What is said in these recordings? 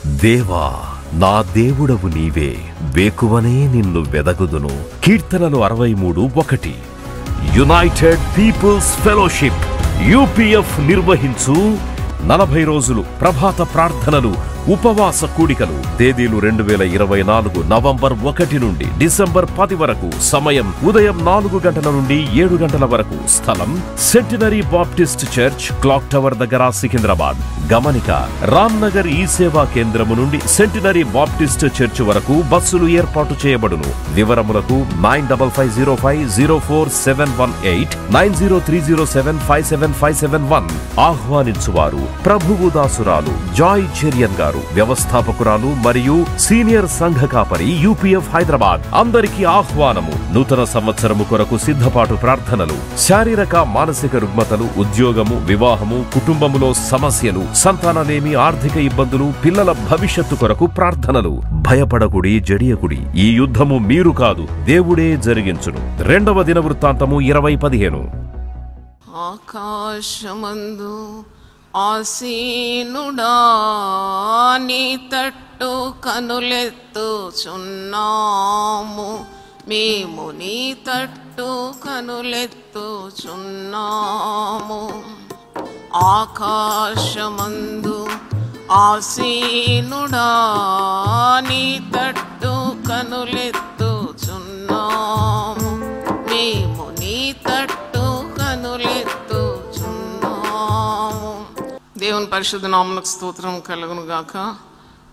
దేవా నా దేవుడవు నీవే, వేకువనే నిన్ను వెదగుదును. కీర్తనలు 63:1. యునైటెడ్ పీపుల్స్ ఫెలోషిప్ UPF నిర్వహించు 40 రోజులు ప్రభాత ప్రార్థనలు, ఉపవాస కూడికలు. తేదీలు 2024 నవంబర్ 1 నుండి డిసెంబర్ 10 వరకు. సమయం ఉదయం 4 గంటల నుండి 7 గంటల వరకు. స్థలం centenary Baptist church, clock tower దగ్గర, సికింద్రాబాద్. గమనిక: రామ్ నగర్ ఈ సేవా కేంద్రము నుండి సెంటినరీ బాప్టిస్ట్ చర్చ్ వరకు బస్సులు ఏర్పాటు చేయబడును. వివరములకు 9505047118 9030757571. ఆహ్వానించువారు ప్రభువు దాసురాలు జాయ్ చెరియన్ గారు, వ్యవస్థాపకురాలు మరియు సీనియర్ సంఘ కాపరి UPF హైదరాబాద్. అందరికీ ఆహ్వానము. నూతన సంవత్సరము కొరకు సిద్ధపాటు ప్రార్థనలు, శారీరక మానసిక రుగ్మతలు, ఉద్యోగము, వివాహము, కుటుంబములో సమస్యలు, సంతానలేమి, ఆర్థిక ఇబ్బందులు, పిల్లల భవిష్యత్తు కొరకు ప్రార్థనలు. భయపడకుడి, జడియకుడి. ఈ యుద్ధము మీరు కాదు, దేవుడే జరిగించును. 2వ దినవృత్తాంతము 20:15. ఆకాశమందు ఆసీనుడా నీ తట్టు కనులెత్తుచున్నాము, మేము నీ తట్టు కనులెత్తుచున్నాము. ఆకాశమందు ఆసీనుడా నీ తట్టు కనులెత్తుచున్నాము, మేము నీ తట్టు కనులెత్తుచున్నాము. దేవుని పరిశుద్ధ నామమునకు స్తోత్రం కలుగును గాక.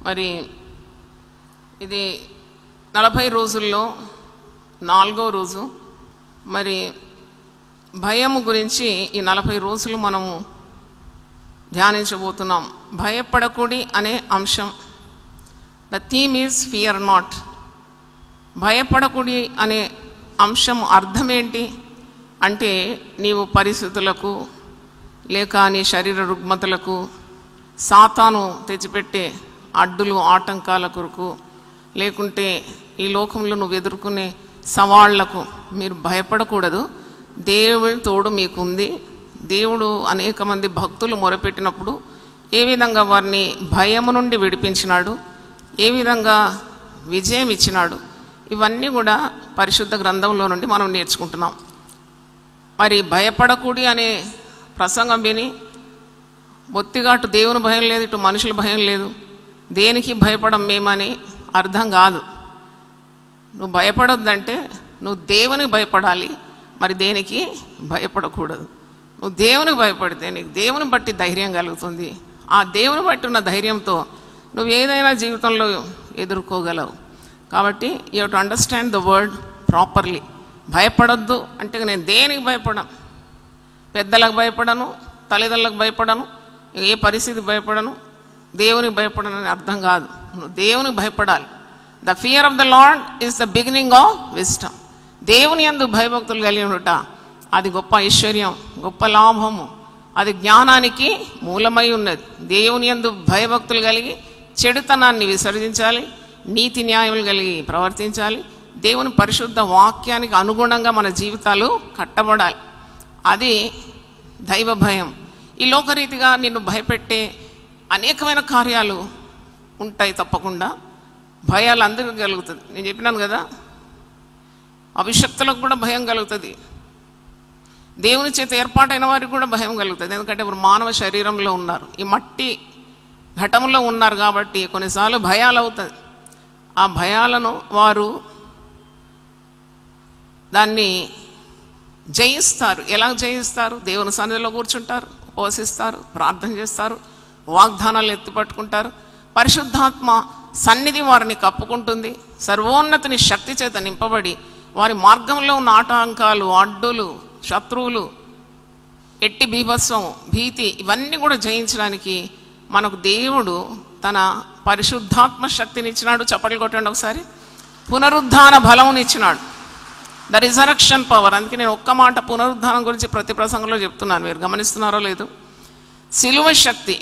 మరి ఇది 40 రోజుల్లో 4వ రోజు. మరి భయము గురించి ఈ 40 రోజులు మనము ధ్యానించబోతున్నాం. భయపడకుడి అనే అంశం. The theme is fear not. భయపడకుడి అనే అంశం అర్థం ఏంటి అంటే, నీవు పరిస్థితులకు లేక నీ శరీర రుగ్మతలకు, సాతాను తెచ్చిపెట్టే అడ్డులు ఆటంకాల కొరకు, లేకుంటే ఈ లోకంలో నువ్వు ఎదుర్కొనే సవాళ్లకు మీరు భయపడకూడదు. దేవుడి తోడు మీకుంది. దేవుడు అనేక మంది భక్తులు మొరపెట్టినప్పుడు ఏ విధంగా వారిని భయము నుండి విడిపించినాడు, ఏ విధంగా విజయం ఇచ్చినాడు, ఇవన్నీ కూడా పరిశుద్ధ గ్రంథంలో నుండి మనం నేర్చుకుంటున్నాం. మరి భయపడకూడి అనే ప్రసంగం విని బొత్తిగా అటు దేవుని భయం లేదు, ఇటు మనుషుల భయం లేదు, దేనికి భయపడం మేమని అర్థం కాదు. నువ్వు భయపడొద్దంటే నువ్వు దేవునికి భయపడాలి, మరి దేనికి భయపడకూడదు. నువ్వు దేవునికి భయపడితే నీకు దేవుని బట్టి ధైర్యం కలుగుతుంది. ఆ దేవుని బట్టి ఉన్న ధైర్యంతో నువ్వు ఏదైనా జీవితంలో ఎదుర్కోగలవు. కాబట్టి you have to understand the word properly. భయపడొద్దు అంటే నేను దేనికి భయపడను, పెద్దలకు భయపడను, తల్లిదండ్రులకు భయపడను, ఏ పరిస్థితి భయపడను, దేవునికి భయపడను అని అర్థం కాదు. నువ్వు దేవునికి భయపడాలి. The fear of the lord is the beginning of wisdom. దేవుని యందు భయభక్తులు కలిగి ఉండుట అది గొప్ప ఐశ్వర్యం, గొప్ప లాభము, అది జ్ఞానానికి మూలమై ఉన్నది. దేవుని యందు భయభక్తులు కలిగి చెడుతనాన్ని విసర్జించాలి, నీతి న్యాయములు కలిగి ప్రవర్తించాలి, దేవుని పరిశుద్ధ వాక్యానికి అనుగుణంగా మన జీవితాలు కట్టబడాలి. అది దైవ భయం. ఈ లోకరీతిగా నిన్ను భయపెట్టే అనేకమైన కార్యాలు ఉంటాయి. తప్పకుండా భయాలు అందరికీ కలుగుతుంది. నేను చెప్పినాను కదా, అభిషక్తులకు కూడా భయం కలుగుతుంది, దేవుని చేత ఏర్పాటైన వారికి కూడా భయం కలుగుతుంది. ఎందుకంటే ఇప్పుడు మానవ శరీరంలో ఉన్నారు, ఈ మట్టి ఘటంలో ఉన్నారు కాబట్టి కొన్నిసార్లు భయాలు అవుతుంది. ఆ భయాలను వారు దాన్ని జయిస్తారు. ఎలా జయిస్తారు? దేవుని సన్నిధిలో కూర్చుంటారు, ఉపవసిస్తారు, ప్రార్థన చేస్తారు, వాగ్దానాలు ఎత్తిపట్టుకుంటారు. పరిశుద్ధాత్మ సన్నిధి వారిని కప్పుకుంటుంది. సర్వోన్నతిని శక్తి చేత నింపబడి వారి మార్గంలో ఉన్న ఆటంకాలు, అడ్డులు, శత్రువులు, ఎట్టి బీభత్సం, భీతి, ఇవన్నీ కూడా జయించడానికి మనకు దేవుడు తన పరిశుద్ధాత్మ శక్తిని ఇచ్చినాడు. చప్పట్లు కొట్టండి ఒకసారి. పునరుద్ధాన బలమునిచ్చినాడు, ద రిజరక్షన్ పవర్. అందుకే నేను ఒక్క మాట పునరుద్ధానం గురించి ప్రతి ప్రసంగంలో చెప్తున్నాను, మీరు గమనిస్తున్నారో లేదు. సిలువ శక్తి,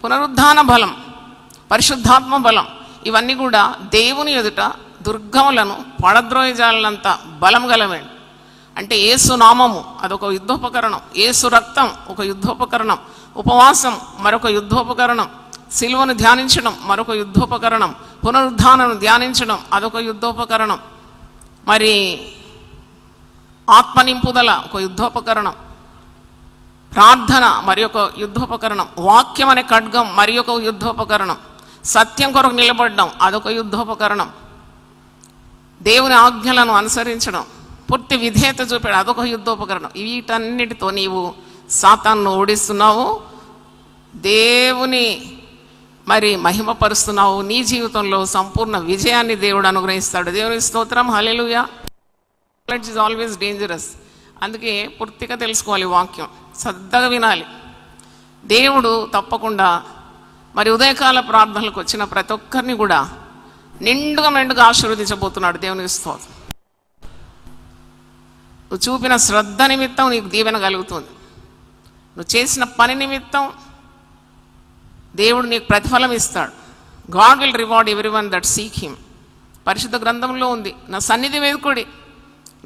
పునరుద్ధాన బలం, పరిశుద్ధాత్మ బలం, ఇవన్నీ కూడా దేవుని ఎదుట దుర్గములను పడద్రోయజాలంత బలం గలవండి. అంటే యేసు నామము అదొక యుద్ధోపకరణం, యేసు రక్తం ఒక యుద్ధోపకరణం, ఉపవాసం మరొక యుద్ధోపకరణం, సిలువను ధ్యానించడం మరొక యుద్ధోపకరణం, పునరుద్ధానం ధ్యానించడం అదొక యుద్ధోపకరణం, మరి ఆత్మ నింపుదల ఒక యుద్ధోపకరణం, ప్రార్థన మరి ఒక యుద్ధోపకరణం, వాక్యం అనే ఖడ్గం మరి ఒక యుద్ధోపకరణం, సత్యం కొరకు నిలబడడం అదొక యుద్ధోపకరణం, దేవుని ఆజ్ఞలను అనుసరించడం, పూర్తి విధేయత చూపాడు అదొక యుద్ధోపకరణం. వీటన్నిటితో నీవు సాతాను ఓడిస్తున్నావు, దేవుని మరి మహిమపరుస్తున్నావు, నీ జీవితంలో సంపూర్ణ విజయాన్ని దేవుడు అనుగ్రహిస్తాడు. దేవుని స్తోత్రం, hallelujah. Knowledge is always dangerous. అందుకే పూర్తిగా తెలుసుకోవాలి, వాక్యం శ్రద్ధగా వినాలి. దేవుడు తప్పకుండా మరి ఉదయకాల ప్రార్థనలకు వచ్చిన ప్రతి ఒక్కరిని కూడా మెండుగా ఆశీర్వదించబోతున్నాడు. దేవునికి స్తోత్రం. నువ్వు చూపిన శ్రద్ధ నిమిత్తం నీకు దీవెన కలుగుతుంది. నువ్వు చేసిన పని నిమిత్తం దేవుడు నీకు ప్రతిఫలం ఇస్తాడు. God will reward everyone that seek him. పరిశుద్ధ గ్రంథంలో ఉంది, నా సన్నిధి వెదుకుడి,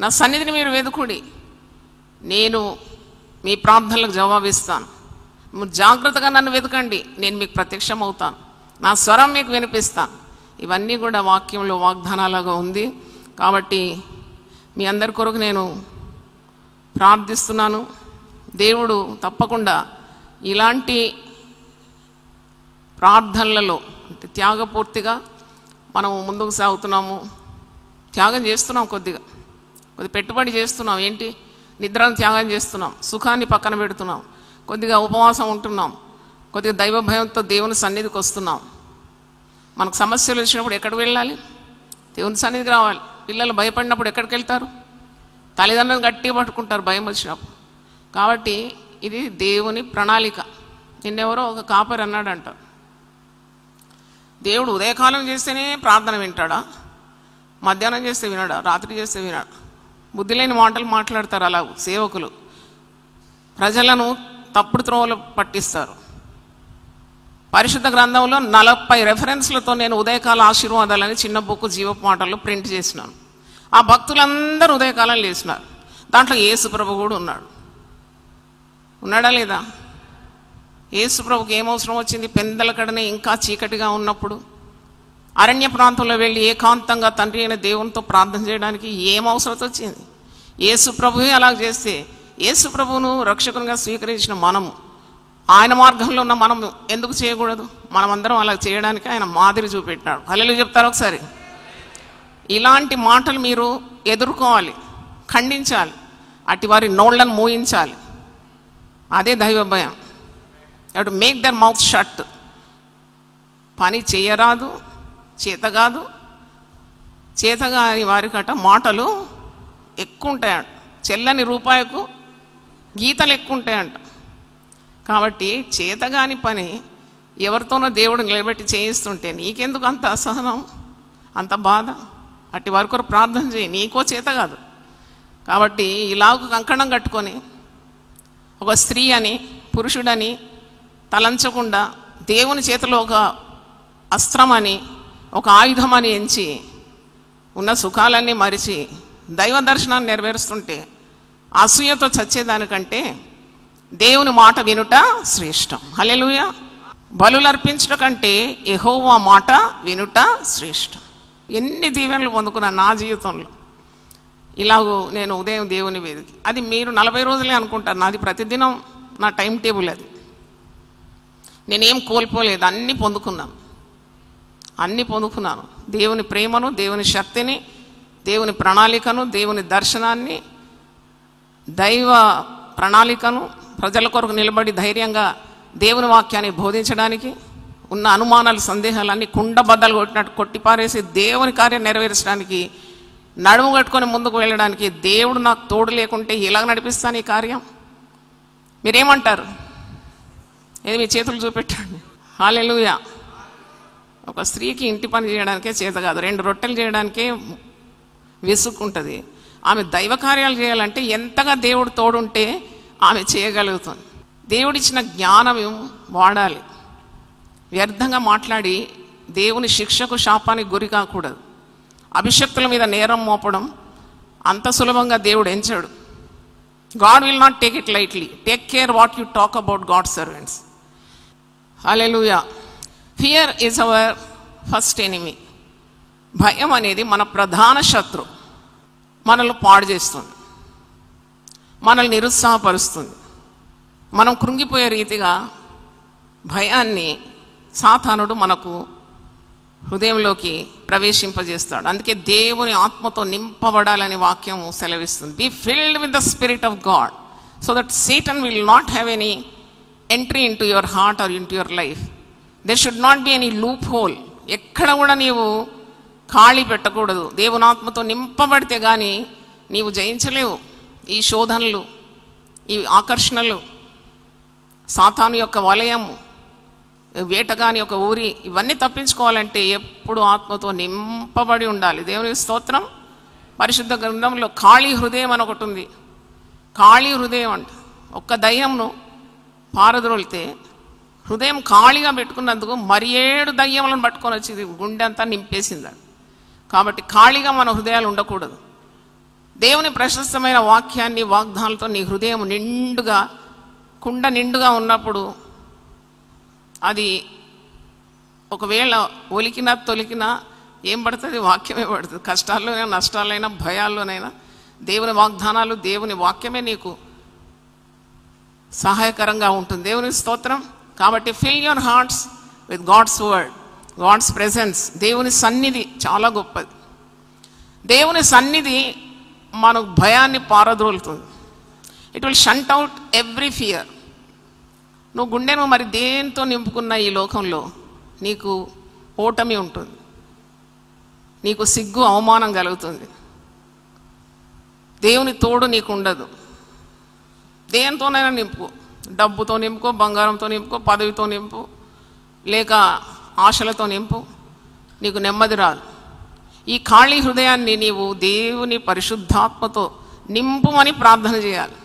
నా సన్నిధిని మీరు వెదుకుడి, నేను మీ ప్రార్థనలకు జవాబిస్తాను. మీరు జాగ్రత్తగా నన్ను వెతకండి, నేను మీకు ప్రత్యక్షం అవుతాను, నా స్వరం మీకు వినిపిస్తాను. ఇవన్నీ కూడా వాక్యంలో వాగ్దానాలుగా ఉంది. కాబట్టి మీ అందరి కొరకు నేను ప్రార్థిస్తున్నాను. దేవుడు తప్పకుండా ఇలాంటి ప్రార్థనలలో త్యాగపూర్తిగా మనము ముందుకు సాగుతున్నాము, త్యాగం చేస్తున్నాం, కొద్ది పెట్టుబడి చేస్తున్నాం. ఏంటి? నిద్రను త్యాగం చేస్తున్నాం, సుఖాన్ని పక్కన పెడుతున్నాం, కొద్దిగా ఉపవాసం ఉంటున్నాం, కొద్దిగా దైవ భయంతో దేవుని సన్నిధికి వస్తున్నాం. మనకు సమస్యలు వచ్చినప్పుడు ఎక్కడికి వెళ్ళాలి? దేవుని సన్నిధికి రావాలి. పిల్లలు భయపడినప్పుడు ఎక్కడికి వెళ్తారు? తల్లిదండ్రులు గట్టిగా పట్టుకుంటారు భయం వచ్చినప్పుడు. కాబట్టి ఇది దేవుని ప్రణాళిక. నిన్నెవరో ఒక కాపరి అన్నాడంట, దేవుడు ఉదయకాలం చేస్తేనే ప్రార్థన వింటాడా, మధ్యాహ్నం చేస్తే వినడా, రాత్రి చేస్తే వినడా? బుద్ధి లేని మాటలు మాట్లాడతారు అలా సేవకులు, ప్రజలను తప్పుడు త్రోవలు పట్టిస్తారు. పరిశుద్ధ గ్రంథంలో 40 రెఫరెన్స్లతో నేను ఉదయకాల ఆశీర్వాదాలని చిన్న బుక్ జీవపు మాటల్లో ప్రింట్ చేసినాను. ఆ భక్తులందరూ ఉదయకాలం లేచినారు. దాంట్లో యేసు ప్రభు కూడా ఉన్నాడా లేదా? యేసు ప్రభుకి ఏమవసరం వచ్చింది? పెందల కడనే ఇంకా చీకటిగా ఉన్నప్పుడు అరణ్య ప్రాంతంలో వెళ్ళి ఏకాంతంగా తండ్రి అయిన దేవునితో ప్రార్థన చేయడానికి ఏం అవసరం వచ్చింది? యేసు ప్రభువే అలా చేస్తే యేసు ప్రభువును రక్షకునిగా స్వీకరించిన మనము, ఆయన మార్గంలో ఉన్న మనం ఎందుకు చేయకూడదు? మనమందరం అలా చేయడానికి ఆయన మాదిరి చూపెట్టినాడు. హల్లెలూయా చెప్తారు ఒకసారి. ఇలాంటి మాటలు మీరు ఎదుర్కోవాలి, ఖండించాలి, అటు వారి నోళ్లను మూయించాలి. అదే దైవ భయం. To make there mouth shut. పని చేయరాదు, చేతగాదు, చేతగాని వారికట మాటలు ఎక్కువ ఉంటాయంట, చెల్లని రూపాయకు గీతలు ఎక్కువ ఉంటాయంట. కాబట్టి చేతగాని పని ఎవరితోనో దేవుడు నిలబెట్టి చేయిస్తుంటే నీకెందుకు అంత అసహనం, అంత బాధ? అట్టి వారి కొరకు ప్రార్థన చేయి, నీకో చేత కాదు. కాబట్టి ఇలాగ కంకణం కట్టుకొని ఒక స్త్రీ అని పురుషుడని తలంచకుండా దేవుని చేతిలో ఒక అస్త్రమని ఒక ఆయుధమని ఎంచి ఉన్న సుఖాలన్నీ మరిచి దైవ దర్శనాన్ని నెరవేరుస్తుంటే అసూయతో చచ్చేదానికంటే దేవుని మాట వినుట శ్రేష్టం. హల్లెలూయా. బలులర్పించడం కంటే యెహోవా మాట వినుట శ్రేష్టం. ఎన్ని దీవెనలు పొందుకున్నాను నా జీవితంలో. ఇలాగూ నేను ఉదయం దేవుని వేదికి, అది మీరు 40 రోజులే అనుకుంటారు, నాది ప్రతిదినం నా టైం టేబుల్ అది. నేనేం కోల్పోలేదు, అన్నీ పొందుకున్నాను. దేవుని ప్రేమను, దేవుని శక్తిని, దేవుని ప్రణాళికను, దేవుని దర్శనాన్ని, దైవ ప్రణాళికను, ప్రజల కొరకు నిలబడి ధైర్యంగా దేవుని వాక్యాన్ని బోధించడానికి ఉన్న అనుమానాలు, సందేహాలన్నీ కుండబద్దలు కొట్టినట్టు కొట్టిపారేసి దేవుని కార్యం నెరవేర్చడానికి, నడుము కట్టుకొని ముందుకు వెళ్ళడానికి దేవుడు నాకు తోడు లేకుంటే ఎలాగ నడిపిస్తాను ఈ కార్యం? మీరేమంటారు? ఏది మీ చేతులు చూపెట్టండి. హల్లెలూయా. ఒక స్త్రీకి ఇంటి పని చేయడానికే చేత కాదు, 2 రొట్టెలు చేయడానికే విసుక్కుంటుంది. ఆమె దైవ కార్యాలు చేయాలంటే ఎంతగా దేవుడు తోడుంటే ఆమె చేయగలుగుతుంది. దేవుడిచ్చిన జ్ఞానం వాడాలి. వ్యర్థంగా మాట్లాడి దేవుని శిక్షకు, శాపానికి గురి కాకూడదు. అభిషక్తుల మీద నేరం మోపడం అంత సులభంగా దేవుడు ఎంచాడు. God will not take it lightly. Take care what you talk about God servants. Hallelujah. Fear is our first enemy. భయం అనేది మన ప్రధాన శత్రు. మనల్ని పాడు చేస్తుంది, మనల్ని నిరుత్సాహపరుస్తుంది. మనం కృంగిపోయే రీతిగా భయాన్ని సాతానుడు మనకు హృదయంలోకి ప్రవేశింపజేస్తాడు. అందుకే దేవుని ఆత్మతో నింపబడాలని వాక్యం సెలవిస్తుంది. Be filled with the spirit of God so that Satan will not have any entry into your heart or into your life. There should not be any loophole. ఎక్కడ కూడా నీవు ఖాళీ పెట్టకూడదు. దేవుని ఆత్మతో నింపబడితే కానీ నీవు జయించలేవు. ఈ శోధనలు, ఈ ఆకర్షణలు, సాతాను యొక్క వలయము, వేటగాని యొక్క ఊరి, ఇవన్నీ తప్పించుకోవాలంటే ఎప్పుడు ఆత్మతో నింపబడి ఉండాలి. దేవుని స్తోత్రం. పరిశుద్ధ గ్రంథంలో ఖాళీ హృదయం అని ఒకటి ఉంది. ఖాళీ హృదయం అంట. ఒక్క దయ్యంను పారద్రోలితే హృదయం ఖాళీగా పెట్టుకున్నందుకు 7 దయ్యములను పట్టుకొని వచ్చి గుండె అంతా నింపేసింది. కాబట్టి ఖాళీగా మన హృదయాలు ఉండకూడదు. దేవుని ప్రశస్తమైన వాక్యాన్ని, వాగ్దానాలతో నీ హృదయం నిండుగా, కుండ నిండుగా ఉన్నప్పుడు అది ఒకవేళ ఒలికినా తొలికినా ఏం పడుతుంది? వాక్యమే పడుతుంది. కష్టాల్లోనైనా, నష్టాలైనా, భయాల్లోనైనా దేవుని వాగ్దానాలు, దేవుని వాక్యమే నీకు సహాయకరంగా ఉంటుంది. దేవుని స్తోత్రం. కాబట్టి fill your hearts with God's word, God's presence. దేవుని సన్నిధి చాలా గొప్పది. దేవుని సన్నిధి మనకు భయాన్ని పారద్రోలుతుంది. It will shunt out every fear. నువ్వు గుండెను మరి దేంతో నింపుకున్న ఈ లోకంలో నీకు ఓటమి ఉంటుంది, నీకు సిగ్గు, అవమానం కలుగుతుంది. దేవుని తోడు నీకు ఉండదు. దేంతోనైనా నింపు, డబ్బుతో నింపుకో, బంగారంతో నింపుకో, పదవితో నింపు, లేక ఆశలతో నింపు, నీకు నెమ్మది రాదు. ఈ ఖాళీ హృదయాన్ని నీవు దేవుని పరిశుద్ధాత్మతో నింపుమని ప్రార్థన చేయాలి.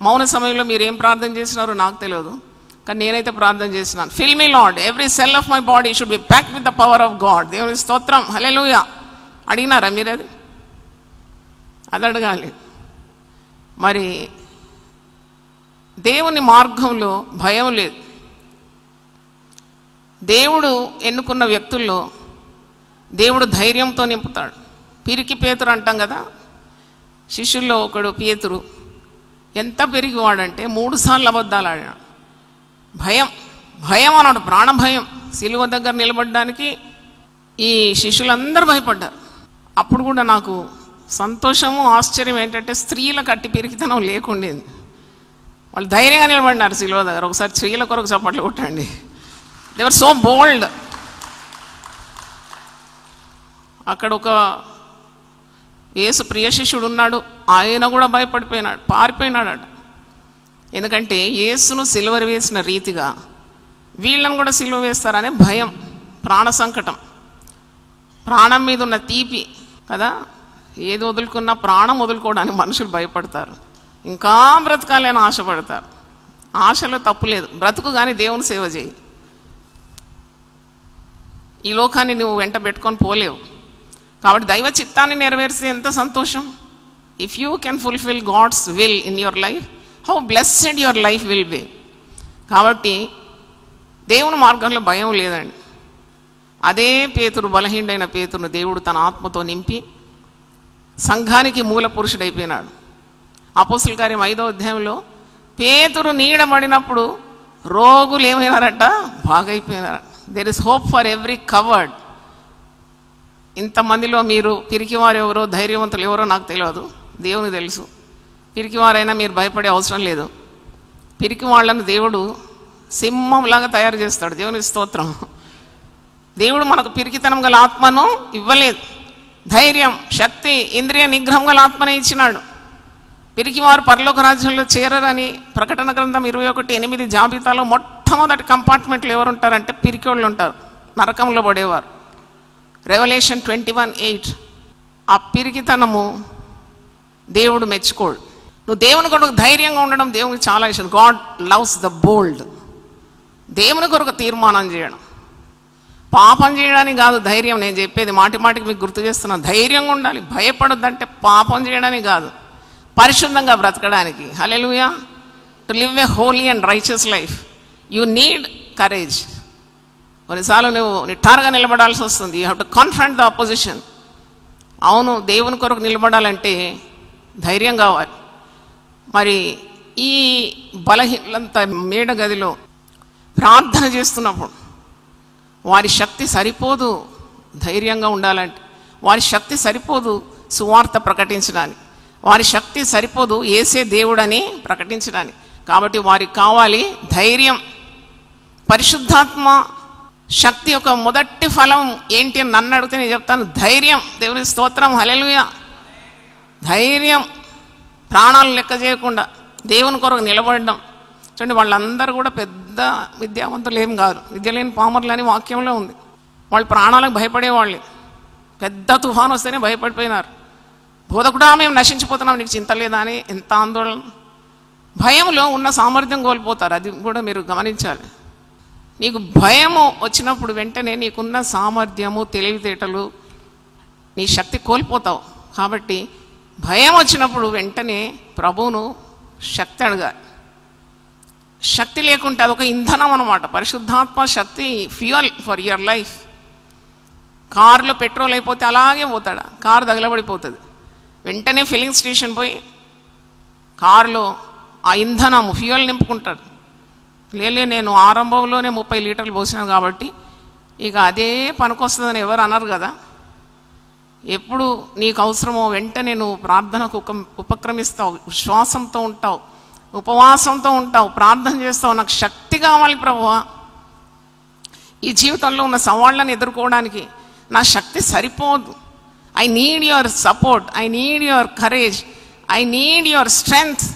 మౌన సమయంలో మీరు ఏం ప్రార్థన చేసినారో నాకు తెలియదు, కానీ నేనైతే ప్రార్థన చేసినాను. Fill me lord, every cell of my body should be packed with the power of God. దేవుని స్తోత్రం. హల్లెలూయా. అడిగినారా మీరు? అది అడగాలి. మరి దేవుని మార్గంలో భయం లేదు. దేవుడు ఎన్నుకున్న వ్యక్తుల్లో దేవుడు ధైర్యంతో నింపుతాడు. పిరికి పేతురు అంటాం కదా, శిష్యుల్లో ఒకడు పేతురు. ఎంత పెరిగివాడంటే 3 సార్లు అబద్ధాలు ఆడాడు. భయం, భయం అన్నాడు, ప్రాణభయం. సిలువ దగ్గర నిలబడడానికి ఈ శిష్యులందరూ భయపడ్డారు. అప్పుడు కూడా నాకు సంతోషము, ఆశ్చర్యం ఏంటంటే స్త్రీలకు అట్టి పిరికితనం లేకుండేది. వాళ్ళు ధైర్యంగా నిలబడినారు సిలువ దగ్గర. ఒకసారి స్త్రీల కొరకు చప్పట్లు కొట్టండి. దే వర్ సో బోల్డ్. అక్కడ ఒక యేసు ప్రియ శిష్యుడు ఉన్నాడు, ఆయన కూడా భయపడిపోయినాడు, పారిపోయినాడట. ఎందుకంటే యేసును సిలువ వేసిన రీతిగా వీళ్ళని కూడా సిలువ వేస్తారనే భయం, ప్రాణ సంకటం, ప్రాణం మీద ఉన్న తీపి కదా. ఏది వదులుకున్నా ప్రాణం వదులుకోవడానికి మనుషులు భయపడతారు, ఇంకా బ్రతకాలని ఆశపడతారు. ఆశలో తప్పు లేదు, బ్రతుకు కానీ దేవుని సేవ చేయి. ఈ లోకాన్ని నువ్వు వెంట పెట్టుకొని పోలేవు. కాబట్టి దైవ చిత్తాన్ని నెరవేర్చే ఎంత సంతోషం. If you can fulfill God's will in your life, how blessed your life will be. కాబట్టి దేవుని మార్గంలో భయం లేదండి. అదే పేతురు, బలహీనుడైన పేతురును దేవుడు తన ఆత్మతో నింపి సంఘానికి మూల పురుషుడైపోయినాడు. అపోస్తుల కార్యం 5వ అధ్యాయంలో పేతురు నీడబడినప్పుడు రోగులు ఏమైనారట? బాగైపోయినారు. There is hope for every coward. ఇంతమందిలో మీరు పిరికివారు ఎవరో, ధైర్యవంతులు ఎవరో నాకు తెలియదు, దేవుని తెలుసు. పిరికివారైనా మీరు భయపడే అవసరం లేదు. పిరికి వాళ్ళను దేవుడు సింహంలాగా తయారు చేస్తాడు. దేవుని స్తోత్రం. దేవుడు మనకు పిరికితనం గల ఆత్మను ఇవ్వలేదు, ధైర్యం, శక్తి, ఇంద్రియ నిగ్రహం గల ఆత్మనే ఇచ్చినాడు. పిరికివారు పరలోక రాజ్యంలో చేరరని ప్రకటన గ్రంథం 21:8 జాబితాలో మొట్టమొదటి కంపార్ట్మెంట్లు ఎవరు ఉంటారంటే పిరికివాళ్ళు ఉంటారు, నరకంలో పడేవారు. రెవల్యూషన్ 21:8. ఆ పిరికితనము దేవుడు మెచ్చుకోడు. నువ్వు దేవుని కొరకు ధైర్యంగా ఉండడం దేవునికి చాలా ఇష్టం. గాడ్ లవ్స్ ద బోల్డ్. దేవుని కొరకు తీర్మానం చేయడం, పాపం చేయడానికి కాదు ధైర్యం. నేను చెప్పేది మాటి మాటికి మీకు గుర్తు చేస్తున్నాను. ధైర్యంగా ఉండాలి, భయపడొద్దంటే పాపం చేయడానికి కాదు, పరిశుద్ధంగా బ్రతకడానికి. Hallelujah. To live a holy and righteous life you need courage. కొన్నిసార్లు నువ్వు నిఠారుగా నిలబడాల్సి వస్తుంది. You have to confront the opposition. అవును, దేవుని కొరకు నిలబడాలంటే ధైర్యం కావాలి. మరి ఈ బలహీనంత మేడ గదిలో ప్రార్థన చేస్తున్నప్పుడు వారి శక్తి సరిపోదు ధైర్యంగా ఉండాలంటే, వారి శక్తి సరిపోదు సువార్త ప్రకటించడానికి, వారి శక్తి సరిపోదు యేసే దేవుడని ప్రకటించడానికి. కాబట్టి వారికి కావాలి ధైర్యం. పరిశుద్ధాత్మ శక్తి యొక్క మొదటి ఫలం ఏంటి అని నన్ను అడిగితే నేను చెప్తాను ధైర్యం. దేవుని స్తోత్రం, హల్లెలూయా. ధైర్యం, ప్రాణాలు లెక్క చేయకుండా దేవుని కొరకు నిలబడడం. చూడండి, వాళ్ళందరూ కూడా పెద్ద విద్యావంతులు ఏం కాదు, విద్య లేని పామర్లు అని వాక్యంలో ఉంది. వాళ్ళు ప్రాణాలకు భయపడేవాళ్ళే. పెద్ద తుఫాను వస్తేనే భయపడిపోయినారు. బోధకుడా మేము నశించిపోతున్నాం, నీకు చింత లేదా అని ఎంత ఆందోళన. భయంలో ఉన్న సామర్థ్యం కోల్పోతారు. అది కూడా మీరు గమనించాలి. నీకు భయము వచ్చినప్పుడు వెంటనే నీకున్న సామర్థ్యము, తెలివితేటలు, నీ శక్తి కోల్పోతావు. కాబట్టి భయం వచ్చినప్పుడు వెంటనే ప్రభువును శక్తి అడగాలి. శక్తి లేకుంటే అదొక ఇంధనం అన్నమాట. పరిశుద్ధాత్మ శక్తి ఫ్యూయల్ ఫర్ యువర్ లైఫ్. కారులో పెట్రోల్ అయిపోతే అలాగే పోతాడా, కారు తగలబడిపోతుంది. వెంటనే ఫిల్లింగ్ స్టేషన్ పోయి కారులో ఆ ఇంధనం ఫ్యూయల్ నింపుకుంటాడు. నేను ఆరంభంలోనే 30 లీటర్లు పోసినాను కాబట్టి ఇక అదే పనికొస్తుందని ఎవరు అనరు కదా. ఎప్పుడు నీకు అవసరమో వెంటనే నువ్వు ప్రార్థనకు ఉపక్రమిస్తావు, విశ్వాసంతో ఉంటావు, ఉపవాసంతో ఉంటావు, ప్రార్థన చేస్తావు. నాకు శక్తి కావాలి ప్రభువా, ఈ జీవితంలో ఉన్న సవాళ్ళను ఎదుర్కోవడానికి నా శక్తి సరిపోదు. I need your support, I need your courage, I need your strength.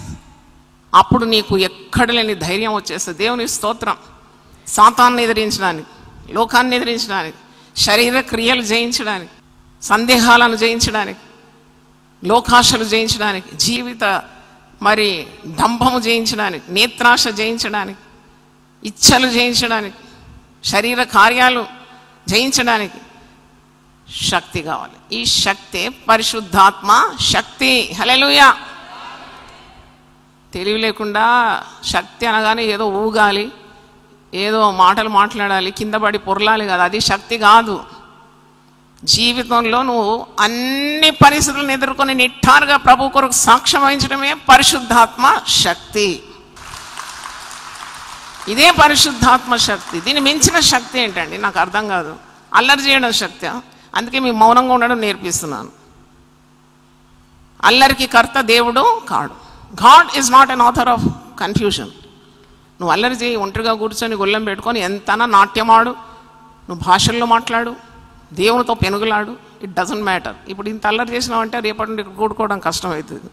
అప్పుడు నీకు ఎక్కడ లేని ధైర్యం వచ్చేస్తుంది. దేవుని స్తోత్రం. సాతాన్ని ఎదిరించడానికి, లోకాన్ని ఎదిరించడానికి, శరీర క్రియలు జయించడానికి, సందేహాలను జయించడానికి, లోకాశలు జయించడానికి, జీవిత మరి డంభము జయించడానికి, నేత్రాశ జయించడానికి, ఇచ్చలు జయించడానికి, శరీర కార్యాలు జయించడానికి శక్తి కావాలి. ఈ శక్తి పరిశుద్ధాత్మ శక్తి. హల్లెలూయా. తెలివి లేకుండా శక్తి అనగానే ఏదో ఊగాలి, ఏదో మాటలు మాట్లాడాలి, కింద పడి పొరలాలి కదా, అది శక్తి కాదు. జీవితంలో నువ్వు అన్ని పరిస్థితులను ఎదుర్కొని నిఠారుగా ప్రభు కొరకు సాక్ష్యం వహించడమే పరిశుద్ధాత్మ శక్తి. ఇదే పరిశుద్ధాత్మ శక్తి. దీన్ని మించిన శక్తి ఏంటండి నాకు అర్థం కాదు. అల్లరి చేయడం శక్తి. అందుకే మీ మౌనంగా ఉండడం నేర్పిస్తున్నాను. అల్లరికి కర్త దేవుడు కాడు. God is not an author of confusion. నువ్వు అల్లరి చేయి, ఒంటరిగా కూర్చొని గొల్లెం పెట్టుకొని ఎంతనా నాట్యమాడు, నువ్వు భాషల్లో మాట్లాడు, దేవునితో పెనుగులాడు, ఇట్ డజంట్ మ్యాటర్. ఇప్పుడు ఇంత అల్లరి చేసినావంటే రేపటి నుండి కూడుకోవడం కష్టమవుతుంది.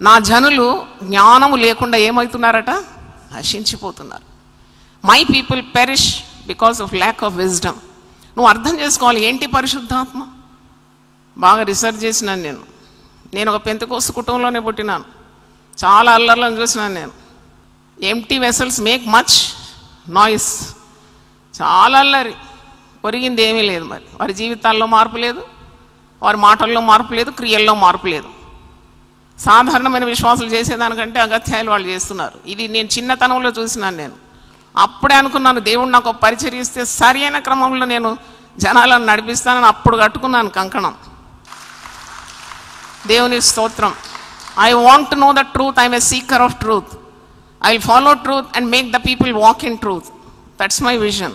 నా జనులు జ్ఞానము లేకుండా ఏమవుతున్నారట, నశించిపోతున్నారు. My people perish because of lack of wisdom. నువ్వు అర్థం చేసుకోవాలి ఏంటి పరిశుద్ధాత్మ. బాగా రీసెర్చ్ చేసినాను నేను ఒక పెంతెకోస్తు కుటుంబంలోనే పుట్టినాను. చాలా అల్లర్లను చూసినాను నేను. Empty vessels make much noise. చాలా అల్లరి, ఒరిగింది ఏమీ లేదు. మరి వారి జీవితాల్లో మార్పు లేదు, వారి మాటల్లో మార్పు లేదు, క్రియల్లో మార్పు లేదు. సాధారణమైన విశ్వాసాలు చేసేదానికంటే అగత్యాలు వాళ్ళు చేస్తున్నారు. ఇది నేను చిన్నతనంలో చూసినాను. నేను అప్పుడే అనుకున్నాను దేవుడు నాకు పరిచర్య ఇస్తే సరి అయిన క్రమంలో నేను జనాలను నడిపిస్తానని అప్పుడు కట్టుకున్నాను కంకణం. దేవుని స్తోత్రం. I want to know the truth. I'm a seeker of truth. I will follow truth and make the people walk in truth. That's my vision.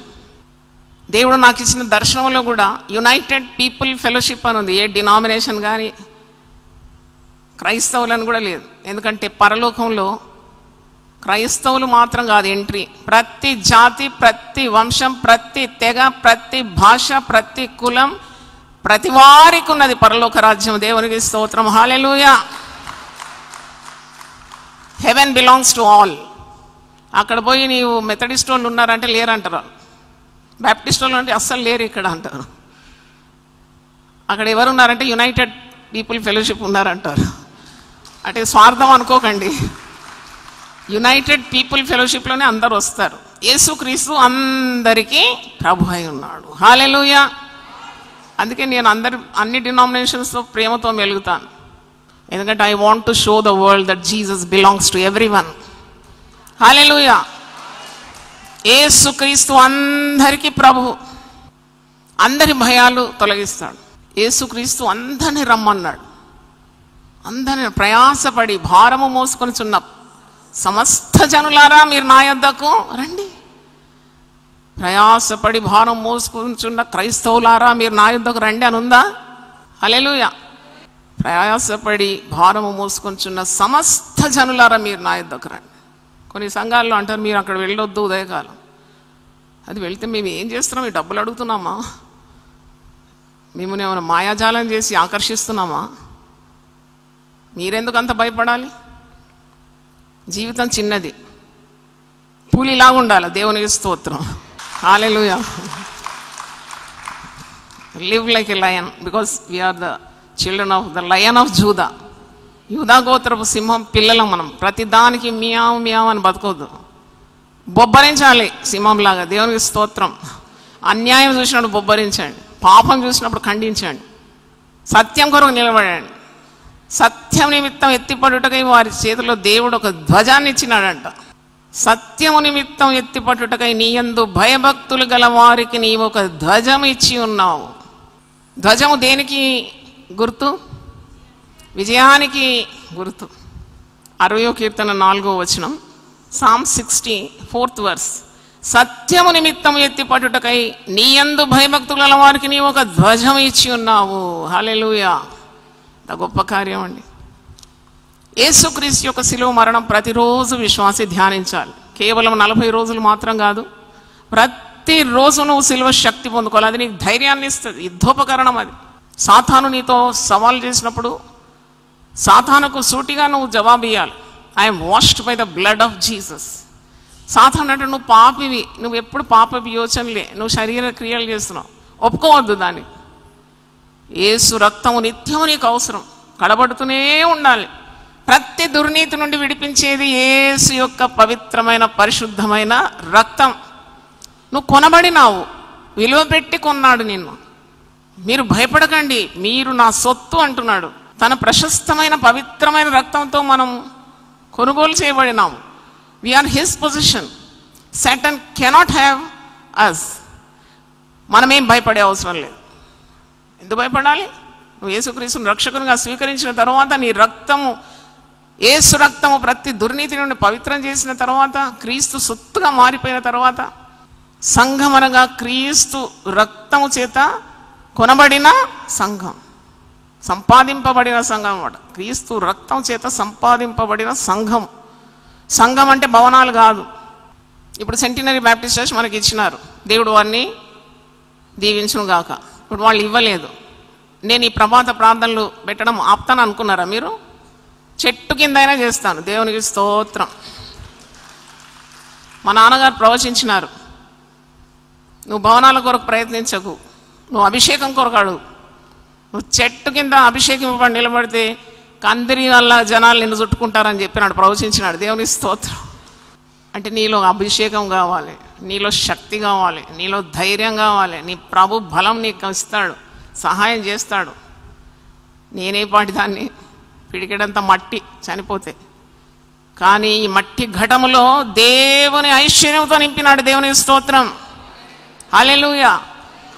దేవుడు నాకు ఇచ్చిన దర్శనంలో కూడా యునైటెడ్ పీపుల్ ఫెలోషిప్ అని ఉంది. ఏ డినామినేషన్ కానీ క్రైస్తవులను కూడా లేదు. ఎందుకంటే పరలోకంలో క్రైస్తవులు మాత్రం కాదు ఎంట్రీ. ప్రతి జాతి, ప్రతి వంశం, ప్రతి తెగ, ప్రతి భాష, ప్రతి కులం, ప్రతి వారికి ఉన్నది పరలోక రాజ్యం. దేవునికి స్తోత్రం. Hallelujah. Heaven belongs to all. అక్కడ పోయి నీవు మెథడిస్ట్ వాళ్ళు ఉన్నారంటే లేరంటారు, బ్యాప్టిస్ట్ వాళ్ళు అంటే అస్సలు లేరు ఇక్కడ అంటారు. అక్కడ ఎవరు ఉన్నారంటే యునైటెడ్ పీపుల్ ఫెలోషిప్ ఉన్నారంటారు. అంటే స్వార్థం అనుకోకండి. యునైటెడ్ పీపుల్ ఫెలోషిప్లోనే అందరు వస్తారు. యేసుక్రీస్తు అందరికీ ప్రభు అయి ఉన్నాడు. హల్లెలూయా. అందుకే నేను అన్ని డినామినేషన్స్తో ప్రేమతో మెలుగుతాను. ఎందుకంటే I want to show the world that Jesus belongs to every one. Hallelujah. యేసుక్రీస్తు అందరికీ ప్రభువు, అందరి భయాలు తొలగిస్తాడు. యేసుక్రీస్తు అందరిని రమ్మన్నాడు. అందరిని ప్రయాసపడి భారము మోసుకొనిచున్న సమస్త జనులారా మీరు నా యొద్దకు రండి. ప్రయాసపడి భారం మోసుకొనిచున్న క్రైస్తవులారా మీరు నా యొద్దకు రండి అని ఉందా? హల్లెలూయా. ప్రయాసపడి భారము మోసుకొనిచున్న సమస్త జనులారా మీరు నా యొద్దకు రండి. కొన్ని సంఘాల్లో అంటారు మీరు అక్కడ వెళ్ళొద్దు ఉదయకాలం. అది వెళ్తే మేము ఏం చేస్తున్నాం? ఈ డబ్బులు అడుగుతున్నామా? మేము ఏమైనా మాయాజాలం చేసి ఆకర్షిస్తున్నామా? మీరెందుకు అంత భయపడాలి? జీవితం చిన్నది, పులిలాగా ఉండాలి. దేవునికి స్తోత్రం. Hallelujah. Live like a lion because we are the children of the lion of Judah. యూదా గోత్రపు సింహం పిల్లలం మనం. ప్రతి దానికి మియావ్ మియావ్ అని బతకొద్దు. బొబ్బరించాలి సింహంలాగా. దేవునికి స్తోత్రం. అన్యాయం చూసినప్పుడు బొబ్బరించండి, పాపం చూసినప్పుడు ఖండించండి, సత్యం కొరకు నిలబడండి. సత్యం నిమిత్తం ఎత్తిపడుటకై వారి చేతిలో దేవుడు ఒక ధ్వజాన్ని ఇచ్చినాడంట. సత్యము నిమిత్తం ఎత్తిపట్టుటకై నీయందు భయభక్తులు గల వారికి నీవు ఒక ధ్వజం ఇచ్చి ఉన్నావు. ధ్వజము దేనికి గుర్తు? విజయానికి గుర్తు. 60వ కీర్తన 4వ వచనం, Psalm 60 4th verse. సత్యము నిమిత్తం ఎత్తిపట్టుటకై నీయందు భయభక్తులు గల వారికి నీవు ఒక ధ్వజం ఇచ్చి ఉన్నావు. హల్లెలూయా. గొప్ప కార్యం అండి. యేసుక్రీస్తు యొక్క శిలువ మరణం ప్రతిరోజు విశ్వాసి ధ్యానించాలి. కేవలం 40 రోజులు మాత్రం కాదు, ప్రతిరోజు నువ్వు శిలువ శక్తి పొందుకోవాలి. అది నీకు ధైర్యాన్ని ఇస్తుంది, యుద్ధోపకరణం అది. సాతాను నీతో సవాల్ చేసినప్పుడు సాతానుకు సూటిగా నువ్వు జవాబు ఇవ్వాలి. I'm washed by the blood of Jesus. సాతాను అంటే నువ్వు పాపివి, నువ్వు ఎప్పుడు పాప యోచనలే, నువ్వు శరీర క్రియలు చేస్తున్నావు, ఒప్పుకోవద్దు దాన్ని. యేసు రక్తము నిత్యము నీకు అవసరం, కడబడుతూనే ఉండాలి. ప్రతి దుర్నీతి నుండి విడిపించేది యేసు యొక్క పవిత్రమైన పరిశుద్ధమైన రక్తం. నువ్వు కొనబడినావు, విలువ పెట్టి కొన్నాడు నిన్ను. మీరు భయపడకండి, మీరు నా సొత్తు అంటున్నాడు. తన ప్రశస్తమైన పవిత్రమైన రక్తంతో మనం కొనుగోలు చేయబడినాము. We are his position. Satan cannot have us. మనమేం భయపడే అవసరం లేదు. ఎందుకు భయపడాలి? నువ్వు యేసుక్రీస్తుని రక్షకునిగా స్వీకరించిన తర్వాత, నీ రక్తము, యేసు రక్తము ప్రతి దుర్నీతి నుండి పవిత్రం చేసిన తర్వాత, క్రీస్తు సొత్తుగా మారిపోయిన తర్వాత, సంఘం అనగా క్రీస్తు రక్తము చేత కొనబడిన సంఘం, సంపాదింపబడిన సంఘం అన్నమాట. క్రీస్తు రక్తం చేత సంపాదింపబడిన సంఘం. సంఘం అంటే భవనాలు కాదు. ఇప్పుడు సెంటినరీ బ్యాప్టిస్ట్ చర్చ్ మనకి ఇచ్చినారు, దేవుడు వారిని దీవించును గాక. ఇప్పుడు వాళ్ళు ఇవ్వలేదు. నేను ఈ ప్రభాత ప్రార్థనలు పెట్టడం ఆపుతాను అనుకున్నారా మీరు? చెట్టు కింద అయినా చేస్తాను. దేవునికి స్తోత్రం. మా నాన్నగారు ప్రవచించినారు, నువ్వు భవనాల కొరకు ప్రయత్నించకు, నువ్వు అభిషేకం కొరకు అడుగు. నువ్వు చెట్టు కింద అభిషేకం నిలబడితే కందిరి వల్ల జనాలు నిన్ను చుట్టుకుంటారని చెప్పినాడు, ప్రవచించినాడు. దేవునికి స్తోత్రం. అంటే నీలో అభిషేకం కావాలి, నీలో శక్తి కావాలి, నీలో ధైర్యం కావాలి. నీ ప్రభు బలం నీకు ఇస్తాడు, సహాయం చేస్తాడు. నేనే పాటి దాన్ని, పిడికెడంత మట్టి చనిపోతే, కానీ ఈ మట్టి ఘటములో దేవుని ఐశ్వర్యంతో నింపినాడు. దేవునికి స్తోత్రం. హల్లెలూయా.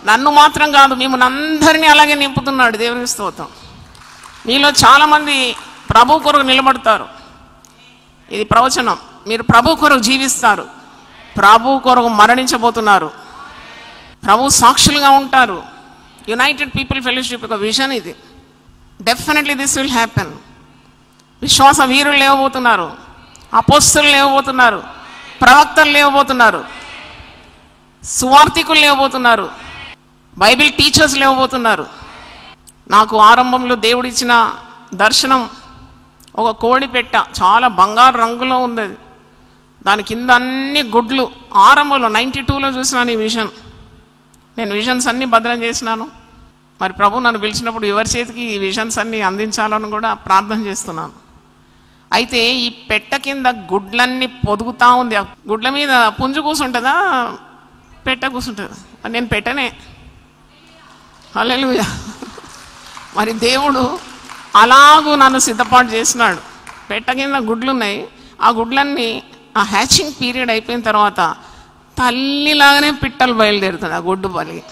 నన్ను మాత్రం కాదు, మిమ్మల్ని అందరినీ అలాగే నింపుతున్నాడు. దేవునికి స్తోత్రం. మీలో చాలామంది ప్రభు కొరకు నిలబడతారు. ఇది ప్రవచనం. మీరు ప్రభు కొరకు జీవిస్తారు, ప్రభు కొరకు మరణించబోతున్నారు, ప్రభు సాక్షులుగా ఉంటారు. యునైటెడ్ పీపుల్ ఫెలోషిప్ ఒక విజన్ ఇది. Definitely this will happen. విశ్వాస వీరులు లేవబోతున్నారు, అపోస్తలులు లేవబోతున్నారు, ప్రవక్తలు లేవబోతున్నారు, సువార్థికులు లేవబోతున్నారు, బైబిల్ టీచర్స్ లేవబోతున్నారు. నాకు ఆరంభంలో దేవుడిచ్చిన దర్శనం ఒక కోడి పెట్ట, చాలా బంగారు రంగులో ఉంది. దాని కింద అన్ని గుడ్లు. ఆరంభంలో 92లో చూసినాను ఈ విజన్. నేను విజన్స్ అన్నీ భద్రం చేసినాను. మరి ప్రభు నన్ను పిలిచినప్పుడు ఎవరి చేతికి ఈ విజన్స్ అన్నీ అందించాలని కూడా ప్రార్థన చేస్తున్నాను. అయితే ఈ పెట్ట కింద గుడ్లన్నీ పొదుగుతూ ఉంది. ఆ గుడ్ల మీద పుంజు కూసుంటుందా, పెట్ట కూసుంటుందా? నేను పెట్టనే. హల్లెలూయా. మరి దేవుడు అలాగూ నన్ను సిద్ధపాటు చేసినాడు. పెట్ట కింద గుడ్లు ఉన్నాయి. ఆ గుడ్లన్నీ ఆ హ్యాచింగ్ పీరియడ్ అయిపోయిన తర్వాత తల్లిలాగానే పిట్టలు బయలుదేరుతుంది ఆ గుడ్డు పలిగి.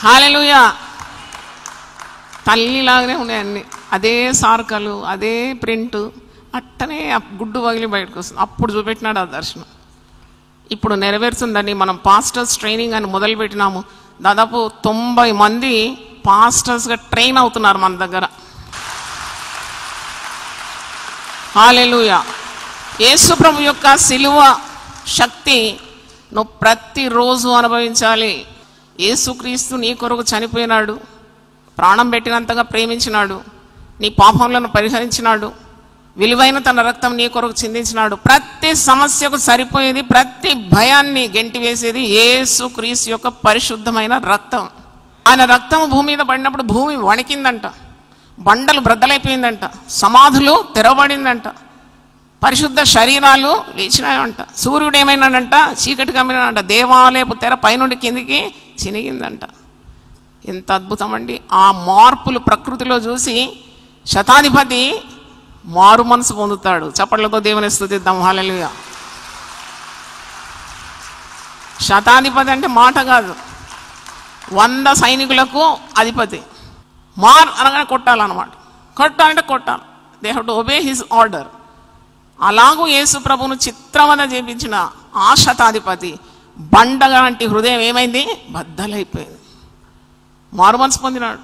హల్లెలూయా. తల్లిలాగానే ఉన్నాయి అన్ని, అదే సార్కలు, అదే ప్రింట్, అట్టనే ఆ గుడ్డు పగిలి బయటకు వస్తుంది. అప్పుడు చూపెట్టినాడు ఆ దర్శనం. ఇప్పుడు నెరవేరుతుందని మనం పాస్టర్స్ ట్రైనింగ్ అని మొదలుపెట్టినాము. దాదాపు 90 మంది పాస్టర్స్గా ట్రైన్ అవుతున్నారు మన దగ్గర. హల్లెలూయా. యేసు ప్రభు యొక్క సిలువ శక్తి నువ్వు ప్రతిరోజు అనుభవించాలి. యేసుక్రీస్తు నీ కొరకు చనిపోయినాడు, ప్రాణం పెట్టినంతగా ప్రేమించినాడు, నీ పాపములను పరిహరించినాడు, విలువైన తన రక్తం నీ కొరకు చిందించినాడు. ప్రతి సమస్యకు సరిపోయేది, ప్రతి భయాన్ని గెంటివేసేది యేసుక్రీస్తు యొక్క పరిశుద్ధమైన రక్తం. ఆయన రక్తం భూమి మీద పడినప్పుడు భూమి వణికిందంట, బండలు బ్రద్దలైపోయిందంట, సమాధులు తెరవబడిందంట, పరిశుద్ధ శరీరాలు లేచినాయంట. సూర్యుడు ఏమైనాడంట, చీకటి కమ్మినాడంట, దేవాలయపు తెర పైనుండి కిందికి చినిగిందంట. ఎంత అద్భుతం అండి. ఆ మార్పులు ప్రకృతిలో చూసి శతాధిపతి మారు మనసు పొందుతాడు. చప్పట్లతో దేవుని స్తుతిద్దాం. హల్లెలూయా. శతాధిపతి అంటే మాట కాదు, 100 సైనికులకు అధిపతి. అనగానే కొట్టాలన్నమాట. కొట్టాలంటే కొట్టాలి. They have to obey his order. అలాగూ యేసు ప్రభువును చిత్రవద చేపించిన ఆ శతాధిపతి బండగా లాంటి హృదయం ఏమైంది? బద్దలైపోయింది. మారు మనసు పొందినాడు.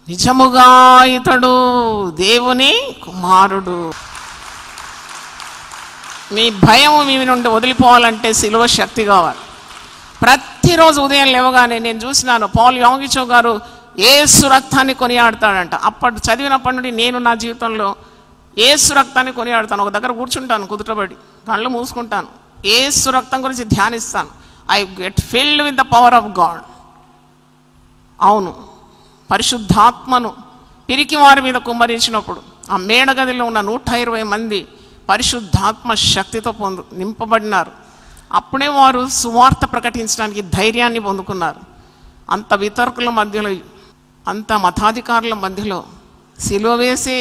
నిజముగా ఇతడు దేవుని కుమారుడు. మీ భయం మీ నుండి వదిలిపోవాలంటే సిలువ శక్తి కావాలి. ప్రతిరోజు ఉదయం లేవగానే నేను చూసినాను, పాల్ యాంగిచో గారు యేసు రక్తాన్ని కొనియాడతాడంట. చదివినప్పటి నుండి నేను నా జీవితంలో యేసు రక్తాన్ని కొనియాడతాను. ఒక దగ్గర కూర్చుంటాను, కుదుటబడి కళ్ళు మూసుకుంటాను, యేసు రక్తం గురించి ధ్యానిస్తాను. I get filled with the power of God. అవును, పరిశుద్ధాత్మను పిరికి వారి మీద కుమ్మరించినప్పుడు ఆ మేడగదిలో ఉన్న 120 మంది పరిశుద్ధాత్మ శక్తితో నింపబడినారు. అప్పుడే వారు సువార్త ప్రకటించడానికి ధైర్యాన్ని పొందుకున్నారు. అంత వితర్కుల మధ్యలో, అంత మతాధికారుల మధ్యలో సిలువ వేసే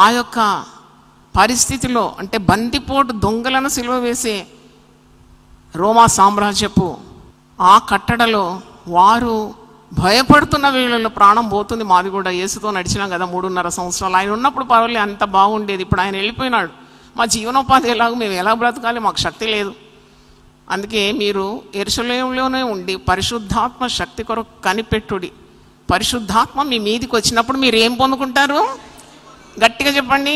ఆ యొక్క పరిస్థితిలో, అంటే బందిపోటు దొంగలను సిలువ వేసే రోమా సామ్రాజ్యపు ఆ కట్టడలో వారు భయపడుతున్న వేళల్లో ప్రాణం పోతుంది. మాది కూడా యేసుతో నడిచినాం కదా 3.5 సంవత్సరాలు. ఆయన ఉన్నప్పుడు పర్వాలే, అంత బాగుండేది. ఇప్పుడు ఆయన వెళ్ళిపోయినాడు. మా జీవనోపాధి ఎలాగో, మేము ఎలా బ్రతకాలి, మాకు శక్తి లేదు. అందుకే మీరు యెరూషలేములోనే ఉండి పరిశుద్ధాత్మ శక్తి కొరకు కనిపెట్టుడి. పరిశుద్ధాత్మ మీ మీదికి వచ్చినప్పుడు మీరు ఏం పొందుకుంటారు? గట్టిగా చెప్పండి,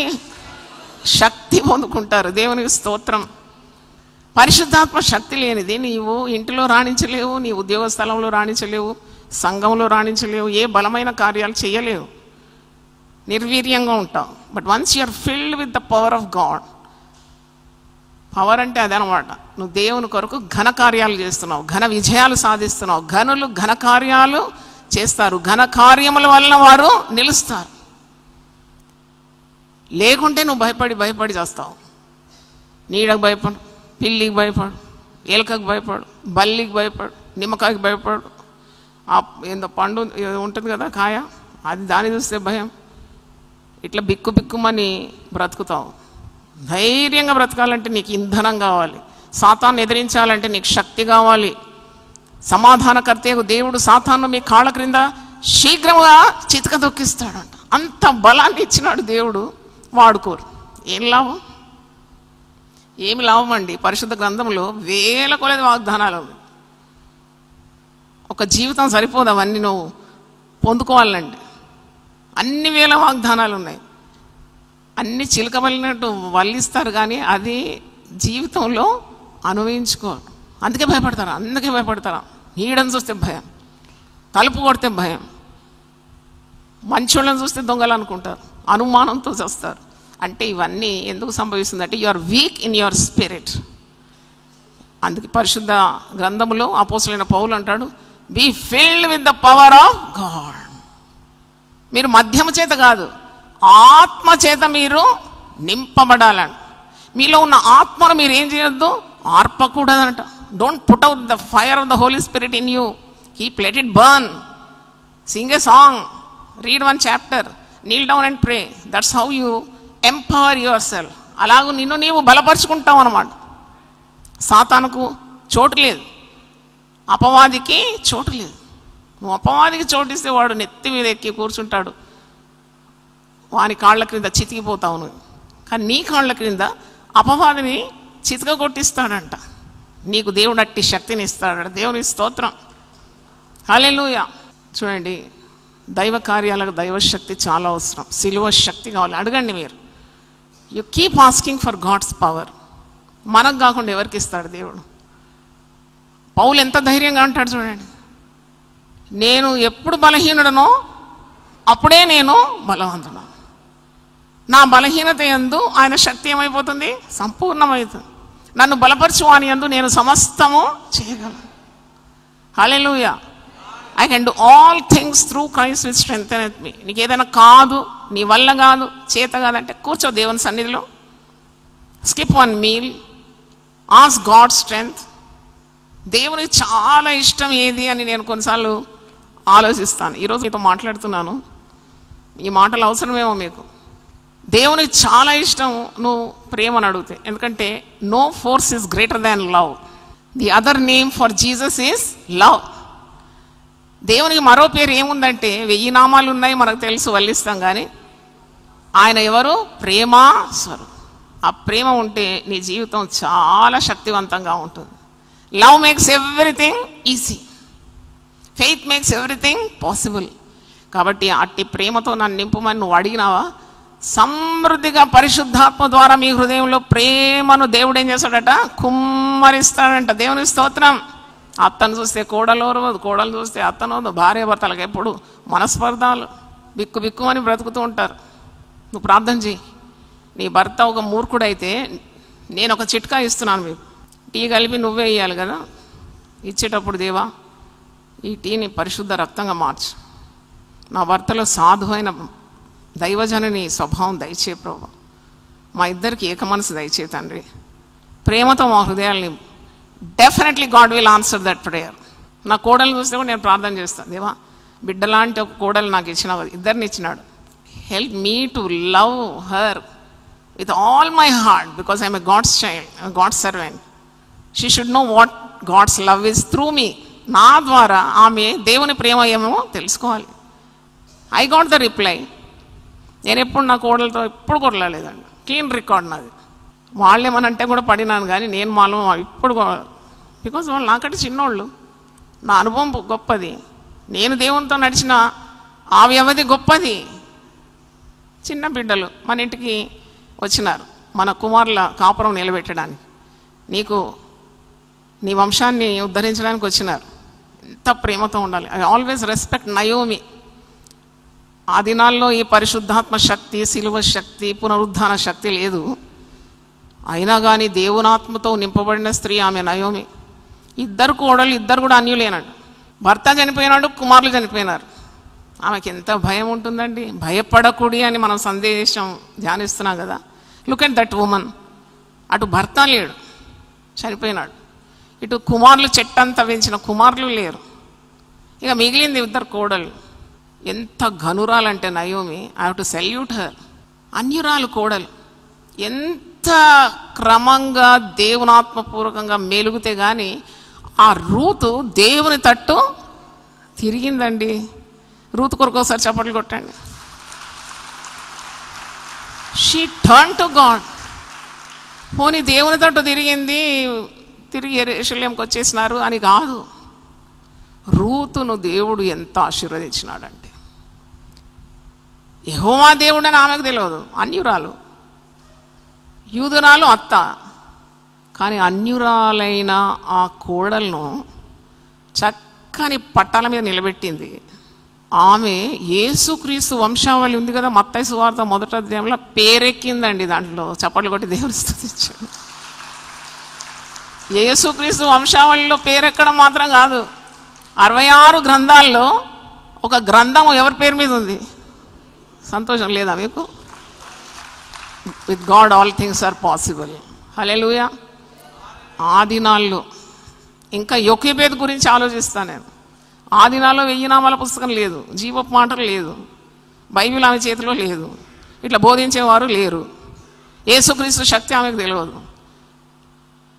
శక్తి పొందుకుంటారు. దేవునికి స్తోత్రం. పరిశుద్ధాత్మ శక్తి లేనిది నీవు ఇంటిలో రాణించలేవు, నీ ఉద్యోగ స్థలంలో రాణించలేవు, సంఘంలో రాణించలేవు, ఏ బలమైన కార్యాలు చేయలేవు, నిర్వీర్యంగా ఉంటావు. But once you are filled with the power of God, power అంటే అదనమాట, నువ్వు దేవుని కొరకు ఘన కార్యాలు చేస్తున్నావు, ఘన విజయాలు సాధిస్తున్నావు. ఘనులు ఘన కార్యాలు చేస్తారు, ఘన కార్యముల వలన వారు నిలుస్తారు. లేకుంటే నువ్వు భయపడి చేస్తావు. నీడకు భయపడు, పిల్లికి భయపడు, ఎలుకకు భయపడు, బల్లికి భయపడు, నిమ్మకాయకి భయపడు, ఏందో పండు ఉంటుంది కదా కాయ, అది దాన్ని చూస్తే భయం. ఇట్లా బిక్కుమని బ్రతుకుతావు. ధైర్యంగా బ్రతకాలంటే నీకు ఇంధనం కావాలి. సాతాను ఎదిరించాలంటే నీకు శక్తి కావాలి. సమాధానకర్తయ్యకు దేవుడు సాతాను మీ కాళ్ళ క్రింద శీఘ్రంగా చితక దొక్కిస్తాడంట. అంత బలాన్ని ఇచ్చినాడు దేవుడు. వాడుకోరు. ఏం లాభం? ఏమి లాభం అండి? పరిశుద్ధ గ్రంథంలో వేల కొలది వాగ్దానాలు ఉన్నాయి. ఒక జీవితం సరిపోదు అవన్నీ నువ్వు పొందుకోవాలండి. అన్ని వేల వాగ్దానాలు ఉన్నాయి. అన్ని చిలకబలినట్టు వల్లిస్తారు, కానీ అది జీవితంలో అనుభవించుకోరు. అందుకే భయపడతారు. నీడని చూస్తే భయం, తలుపు కొడితే భయం, మంచోళ్ళని చూస్తే దొంగలు అనుకుంటారు, అనుమానంతో చేస్తారు. అంటే ఇవన్నీ ఎందుకు సంభవిస్తుందంటే you are weak in your spirit. అందుకే పరిశుద్ధ గ్రంథములో అపోస్తలుడైన పౌలు అంటాడు, be filled with the power of God. మీరు మద్యము చేత కాదు, ఆత్మ చేత మీరు నింపబడాలంట. మీలో ఉన్న ఆత్మను మీరు ఏం చేయొద్దు? ఆర్పకూడదంట. Don't put out the fire of the holy spirit in you. Keep let it burn. Sing a song, read 1 chapter, kneel down and pray. That's how you empower yourself. అలాగూ నిన్ను నీవు బలపరుచుకుంటావు అన్నమాట. సాతానుకు చోటు లేదు, అపవాదికి చోటు లేదు. నువ్వు అపవాదికి చోటిస్తే వాడు నెత్తి మీద ఎక్కి కూర్చుంటాడు, వాని కాళ్ళ క్రింద చితికిపోతావు నువ్వు. కానీ నీ కాళ్ళ క్రింద అపవాదిని చితక కొట్టిస్తాడంట. నీకు దేవుడు అట్టి శక్తిని ఇస్తాడు. దేవుని స్తోత్రం, హల్లెలూయా. చూడండి, దైవ కార్యాలకు దైవశక్తి చాలా అవసరం. సిలువ శక్తి కావాలి. అడగండి మీరు. You keep asking for God's power. మనకు కాకుండా ఎవరికి ఇస్తాడు దేవుడు? పౌలు ఎంత ధైర్యంగా అంటాడు చూడండి, నేను ఎప్పుడు బలహీనుడనో అప్పుడే నేను బలవంతుడు. నా బలహీనత యందు ఆయన శక్తి ఏమైపోతుంది? సంపూర్ణమవుతుంది. నన్ను బలపరచు అని యందు నేను సమస్తము చేయగలను. Hallelujah. I can do all things through Christ which strengtheneth me. నీకు ఏదైనా కాదు, నీ వల్ల కాదు, చేత కాదంటే కూర్చో దేవుని సన్నిధిలో, skip one meal, ask God strength. దేవునికి చాలా ఇష్టం ఏది అని నేను కొన్నిసార్లు ఆలోచిస్తాను. ఈరోజు మీతో మాట్లాడుతున్నాను, ఈ మాటలు అవసరమేమో మీకు. దేవునికి చాలా ఇష్టం నువ్వు ప్రేమను అడిగితే, ఎందుకంటే no force is greater than love. The other name for Jesus is love. దేవునికి మరో పేరు ఏముందంటే 1000 నామాలు ఉన్నాయి, మనకు తెలుసు, వల్లిస్తాం. కానీ ఆయన ఎవరు? ప్రేమ స్వరూపం. ఆ ప్రేమ ఉంటే నీ జీవితం చాలా శక్తివంతంగా ఉంటుంది. Love makes everything easy, faith makes everything possible. కాబట్టి అట్టి ప్రేమతో నన్ను నింపమని నువ్వు అడిగినావా, సమృద్ధిగా పరిశుద్ధాత్మ ద్వారా మీ హృదయంలో ప్రేమను దేవుడు ఏం చేస్తాడట? కుమ్మరిస్తాడంట. దేవుని స్తోత్రం. అత్తను చూస్తే కోడలు ఓరవదు, కోడలు చూస్తే అత్తనవదు. భార్య భర్తలకు ఎప్పుడు మనస్పర్ధాలు, బిక్కు బిక్కుమని బ్రతుకుతూ ఉంటారు. నువ్వు ప్రార్థన చేయి. నీ భర్త ఒక మూర్ఖుడైతే నేను ఒక చిట్కా ఇస్తున్నాను మీకు. టీ కలిపి నువ్వే ఇవ్వాలి కదా, ఇచ్చేటప్పుడు దేవా ఈ టీని పరిశుద్ధ రక్తంగా మార్చు, నా భర్తలో సాధువైన దైవజనని స్వభావం దయచే ప్రభు, మా ఇద్దరికి ఏక మనసు దయచే తండ్రి, ప్రేమతో మా హృదయాల్ని. Definitely God will answer that prayer. నా కోడలు చూస్తే కూడా నేను ప్రార్థన చేస్తాను, దేవా బిడ్డలాంటి ఒక కోడలు నాకు ఇచ్చినావు, ఇద్దరిని ఇచ్చినాడు. Help me to love her with all my heart because I'm a God's child, God's servant. She should know what God's love is through me. నా ద్వారా ఆమె దేవుని ప్రేమ ఏమో తెలుసుకోవాలి. I got the reply. నేను ఎప్పుడు నా కోడలతో ఎప్పుడు కొట్టలేదండి, క్లీన్ రికార్డ్ నాది. వాళ్ళేమనంటే కూడా పడినాను, కానీ నేను మాలో ఇప్పుడు బికాజ్ వాళ్ళు నాకంటే చిన్నోళ్ళు. నా అనుభవం గొప్పది, నేను దేవునితో నడిచిన ఆ వ్యవధి గొప్పది. చిన్న బిడ్డలు మన ఇంటికి వచ్చినారు, మన కుమారుల కాపురం నిలబెట్టడానికి, నీకు నీ వంశాన్ని ఉద్ధరించడానికి వచ్చినారు. ఎంత ప్రేమతో ఉండాలి. I always respect Naomi. ఆ దినాల్లో ఈ పరిశుద్ధాత్మ శక్తి, సిలువ శక్తి, పునరుద్ధాన శక్తి లేదు. అయినా కానీ దేవునాత్మతో నింపబడిన స్త్రీ ఆమె నయోమి. ఇద్దరు కోడలు, ఇద్దరు కూడా అన్యులేనాడు. భర్త చనిపోయినాడు, కుమారులు చనిపోయినారు. ఆమెకి ఎంత భయం ఉంటుందండి. భయపడకూడి అని మనం సందేశం ధ్యానిస్తున్నాం కదా. Look at that woman. అటు భర్త లేడు, చనిపోయినాడు. ఇటు కుమారులు చెట్టంతా పెంచిన కుమారులు లేరు. ఇక మిగిలింది ఇద్దరు కోడలు. ఎంత ఘనురాలంటే నయోమి, I have to salute her. అన్యురాలు కోడలు ఎంత క్రమంగా దేవునాత్మపూర్వకంగా మెలుగుతే కానీ ఆ రూతు దేవుని తట్టు తిరిగిందండి. రూతు కొరకు ఒకసారి చప్పట్లు కొట్టండి. She turn to God. పోనీ దేవుని తట్టు తిరిగింది, తిరిగి యెరూషలేంకి వచ్చేసినారు అని కాదు. రూతును దేవుడు ఎంత ఆశీర్వదించినాడంటే, యెహోవా దేవుడు అని ఆమెకు తెలియదు, అన్యురాలు. యూదురాలు అత్త, కానీ అన్యురాలైన ఆ కోడలను చక్కని పట్టాల మీద నిలబెట్టింది. ఆమె యేసుక్రీస్తు వంశావళి ఉంది కదా, మత్తయి సువార్త 1వ అధ్యాయంలో పేరెక్కిందండి. దాంట్లో చప్పట్లు కొట్టి దేవుని స్తుతించాడు. యేసుక్రీస్తు వంశావళిలో పేరెక్కడం మాత్రం కాదు, 66 గ్రంథాల్లో ఒక గ్రంథం ఎవరి పేరు మీద ఉంది? సంతోషం లేదా మీకు? With God all things are possible. Hallelujah. ఆ దినాల్లో ఇంకా యోకేబేద్ గురించి ఆలోచిస్తాను నేను. ఆ దినాల్లో 1000 నామాల పుస్తకం లేదు, జీవపు మాటలు లేదు, బైబిల్ ఆమె చేతిలో లేదు, ఇట్లా బోధించేవారు లేరు, యేసుక్రీస్తు శక్తి ఆమెకు తెలియదు.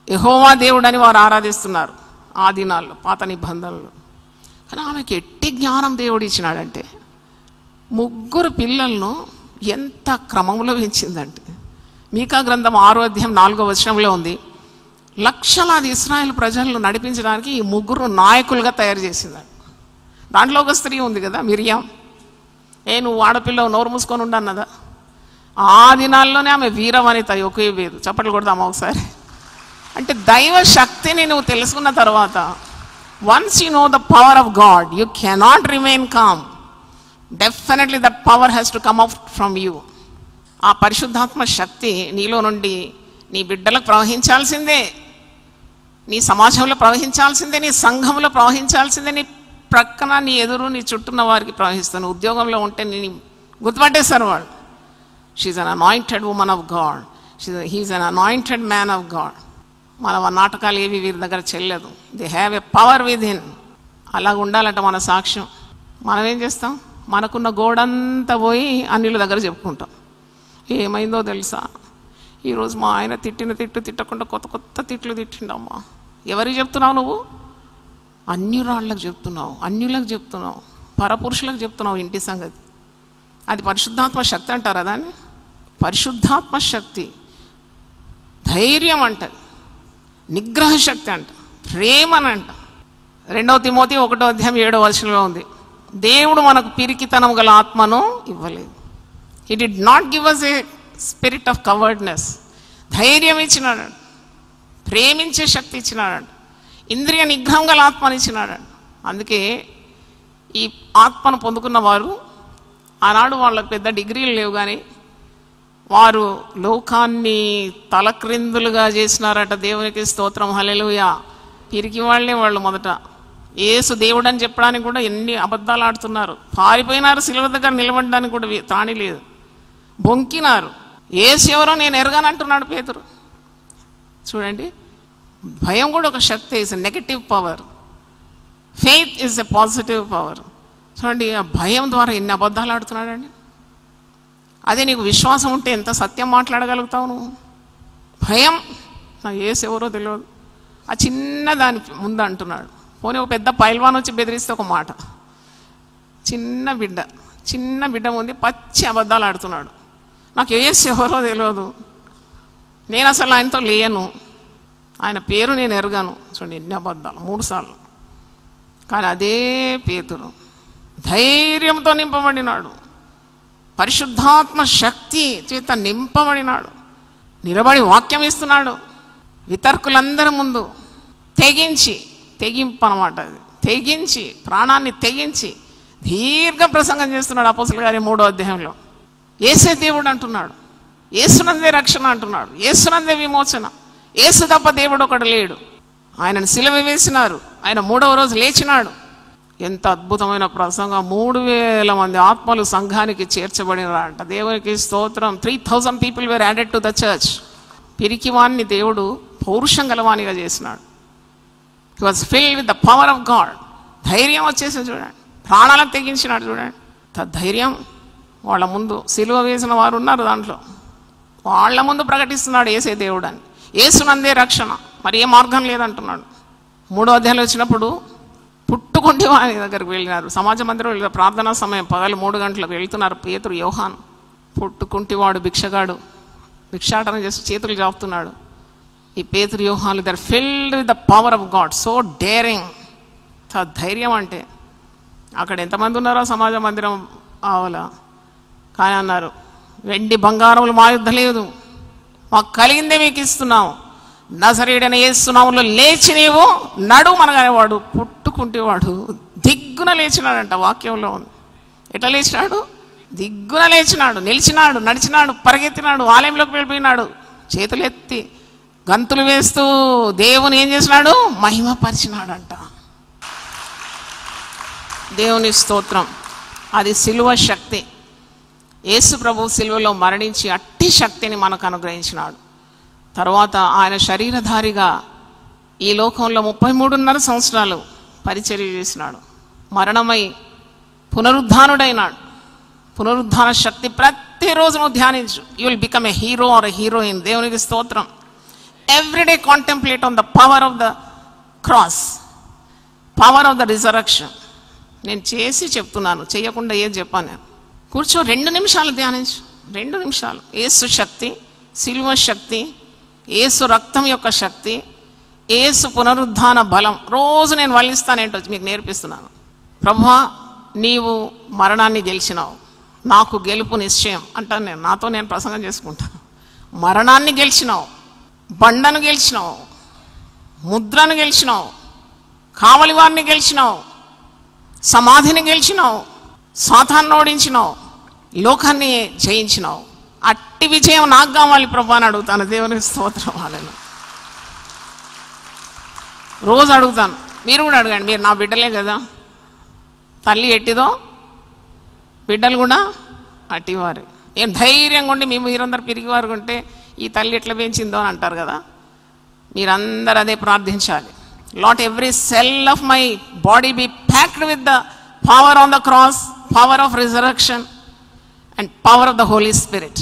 యెహోవా దేవుడని వారు ఆరాధిస్తున్నారు ఆ దినాల్లో, పాత నిబంధనలు. కానీ ఆమెకి ఎట్టి జ్ఞానం దేవుడు ఇచ్చినాడంటే, 3 పిల్లలను ఎంత క్రమంలో పెంచిందంటే, మీకా గ్రంథం 6వ అధ్యాయం 4వ వచనంలో ఉంది, లక్షలాది ఇశ్రాయేలు ప్రజలను నడిపించడానికి ఈ 3 నాయకులుగా తయారు చేసిందండి. దాంట్లో ఒక స్త్రీ ఉంది కదా, మిరియాం. నువ్వు ఆడపిల్ల నోరు మూసుకొని ఉండన్నదా? ఆ దినాల్లోనే ఆమె వీరవనిత, ఒకే వేదు. చప్పట్లు కొడదామా ఒకసారి? అంటే దైవ శక్తిని నువ్వు తెలుసుకున్న తర్వాత, once you know the power of God, you cannot remain calm. Definitely that power has to come out from you. ఆ పరిశుద్ధాత్మ శక్తి నీలో నుండి నీ బిడ్డలకు ప్రవహించాల్సిందే, నీ సమాజంలో ప్రవహించాల్సిందే, నీ సంఘంలో ప్రవహించాల్సిందే, నీ ప్రక్కన, నీ ఎదురు, నీ చుట్టూన్న వారికి ప్రవహిస్తాను. ఉద్యోగంలో ఉంటే నీ గుర్తుపట్టేస్తారు వాళ్ళు. She is an anointed woman of God, he is an anointed man of God. మన నాటకాలు ఏవి వీరి దగ్గర చెల్లదు. They have a power with him. అలాగ ఉండాలంట మన సాక్ష్యం. మనం ఏం చేస్తాం? మనకున్న గోడంతా పోయి అన్నిళ్ళ దగ్గర చెప్పుకుంటాం. ఏమైందో తెలుసా, ఈరోజు మా ఆయన తిట్టిన తిట్టు తిట్టకుండా కొత్త తిట్లు తిట్టిండమ్మా. ఎవరికి చెప్తున్నావు నువ్వు? అన్యురాళ్ళకు చెప్తున్నావు, అన్యులకు చెప్తున్నావు, పరపురుషులకు చెప్తున్నావు ఇంటి సంగతి. అది పరిశుద్ధాత్మ శక్తి అంటారా దాన్ని? పరిశుద్ధాత్మ శక్తి ధైర్యం అంటది, నిగ్రహ శక్తి అంట, ప్రేమనంట. 2 తిమోతి 1వ అధ్యాయం 7వ వచనంలో ఉంది, దేవుడు మనకు పిరికితనం గల ఆత్మను ఇవ్వలేదు. He did not give us a spirit of cowardness. ధైర్యం ఇచ్చినాడు, ప్రేమించే శక్తి ఇచ్చినాడు, ఇంద్రియ నిగ్రహం గల ఆత్మని ఇచ్చినాడు. అందుకే ఈ ఆత్మను పొందుకున్న వారు, ఆనాడు వాళ్ళకి పెద్ద డిగ్రీలు లేవు కానీ వారు లోకాన్ని తలక్రిందులుగా చేసినారట. దేవునికి స్తోత్రం, హల్లెలూయా. పిరికి వాళ్ళే వాళ్ళు. మొదట యేసు దేవుడు అని చెప్పడానికి కూడా ఎన్ని అబద్ధాలు ఆడుతున్నారు. పారిపోయినారు, శిలువ దగ్గర నిలబడడానికి కూడా తాణి లేదు, బొంకినారు. యేసు ఎవరో నేను ఎరగానంటున్నాడు పేతురు. చూడండి, భయం కూడా ఒక శక్తి, is a negative power. Faith is a positive power. చూడండి, ఆ భయం ద్వారా ఎన్ని అబద్ధాలు ఆడుతున్నాడండి. అదే నీకు విశ్వాసం ఉంటే ఎంత సత్యం మాట్లాడగలుగుతావు నువ్వు. భయం, నాకు యేసు ఎవరో తెలియదు, ఆ చిన్న దాని ముందు అంటున్నాడు. పోనీ ఒక పెద్ద పైల్వాన్ వచ్చి బెదిరిస్తే ఒక మాట, చిన్న బిడ్డ ముందు పచ్చి అబద్ధాలు ఆడుతున్నాడు. నాకు యేసు ఎవరో తెలియదు, నేను అసలు ఆయనతో లేను, ఆయన పేరు నేను ఎరగాను. చూడండి ఎన్ని అబద్ధాలు, 3 సార్లు. కానీ అదే పేతురు ధైర్యంతో నింపబడినాడు, పరిశుద్ధాత్మ శక్తి చేత నింపబడినాడు, నిలబడి వాక్యం ఇస్తున్నాడు. వితర్కులందరి ముందు తెగింపు అన్నమాట, అది తెగించి, ప్రాణాన్ని తెగించి దీర్ఘ ప్రసంగం చేస్తున్నాడు. అపోస్తలుల కార్యం 3వ అధ్యాయంలో యేసే దేవుడు అంటున్నాడు, యేసునందే రక్షణ అంటున్నాడు, యేసునందే విమోచన, యేసు తప్ప దేవుడు ఒకడు లేడు. ఆయనను సిలువ వేసినారు, ఆయన 3వ రోజు లేచినాడు. ఎంత అద్భుతమైన ప్రసంగం. 3000 మంది ఆత్మలు సంఘానికి చేర్చబడినారంట. దేవునికి స్తోత్రం. 3000 people were added to the church. పిరికివాన్ని దేవుడు పౌరుషం గలవానిగా చేసినాడు. హి was field with the power of God. ధైర్యం వచ్చేసి చూడండి, ప్రాణాలకు తెగించినాడు. చూడండి ధైర్యం. వాళ్ళ ముందు సిలువ వేసిన వారు ఉన్నారు, దాంట్లో వాళ్ళ ముందు ప్రకటిస్తున్నాడు యేసే దేవుడు అని, యేసునందే రక్షణ, మరి ఏ మార్గం లేదంటున్నాడు. 3వ అధ్యాయంలో వచ్చినప్పుడు పుట్టుకుంటే వారి దగ్గరికి వెళ్ళినారు. సమాజ మందిరం ప్రార్థనా సమయం పగలు 3 గంటలకు వెళ్తున్నారు. పేతురు, యోహాను. పుట్టుకుంటివాడు భిక్షగాడు భిక్షాటన చేసి చేతులు జాపుతున్నాడు. ఈ పేతురు, యోహాను, they're filled with the power of God. So daring, ధైర్యం అంటే. అక్కడ ఎంతమంది ఉన్నారో సమాజ మందిరం ఆవల. కానీ అన్నారు, వెండి బంగారములు మా యుద్ధ లేదు, మాకు కలిగిందే మీకు ఇస్తున్నాము, నజరేయుడైన యేసు నామములో లేచి నీవు నడుమనగానే వాడు పుట్టుకుంటేవాడు దిగ్గున లేచినాడంట. వాక్యంలో ఉంది. ఎట్లా లేచినాడు? దిగ్గున లేచినాడు, నిలిచినాడు, నడిచినాడు, పరిగెత్తినాడు, ఆలయంలోకి వెళ్ళిపోయినాడు, చేతులు ఎత్తి గంతులు వేస్తూ దేవుని ఏం చేసినాడు? మహిమపరిచినాడంట. దేవుని స్తోత్రం. అది సిలువ శక్తి. యేసు ప్రభు సిలువలో మరణించి అట్టి శక్తిని మనకు అనుగ్రహించినాడు. తర్వాత ఆయన శరీరధారిగా ఈ లోకంలో 33.5 సంవత్సరాలు పరిచర్య చేసినాడు. మరణమై పునరుద్ధానుడైనాడు. పునరుద్ధాన శక్తి ప్రతిరోజు నువ్వు ధ్యానించు. You will become a hero or a heroine. దేవునికి స్తోత్రం. every day contemplate on the power of the cross, power of the resurrection. నేను చేసి చెప్తున్నాను, చేయకుండా ఏది చెప్పాను. నేను కూర్చో 2 నిమిషాలు ధ్యానించు, 2 నిమిషాలు. యేసు శక్తి, సిలువ శక్తి, యేసు రక్తం యొక్క శక్తి, యేసు పునరుద్ధాన బలం రోజు నేను వల్లిస్తానేంటో మీకు నేర్పిస్తున్నాను. ప్రభువా, నీవు మరణాన్ని గెలిచినావు, నాకు గెలుపు నిశ్చయం అంటాను నేను. నాతో నేను ప్రసంగం చేసుకుంటాను. మరణాన్ని గెలిచినావు, బండను గెలిచినావు, ముద్రను గెలిచినావు, కావలి వారిని గెలిచినావు, సమాధిని గెలిచినావు, సాతాన్ని ఓడించినావు, లోకాన్ని జయించినావు. అట్టి విజయం నాకు కావాలి ప్రభు అని అడుగుతాను. దేవునికి స్తోత్రం. వాళ్ళను రోజు అడుగుతాను. మీరు కూడా అడగండి. మీరు నా బిడ్డలే కదా. తల్లి ఎట్టిదో బిడ్డలు కూడా అట్టివారు. ఏం ధైర్యంగా ఉండి మీరందరూ పిరిగివారు ఉంటే ఈ తల్లి ఎట్లా పెంచిందో అని అంటారు కదా. మీరందరూ అదే ప్రార్థించాలి. Let every cell of my body be packed with the power on the cross, power of resurrection and power of the Holy Spirit.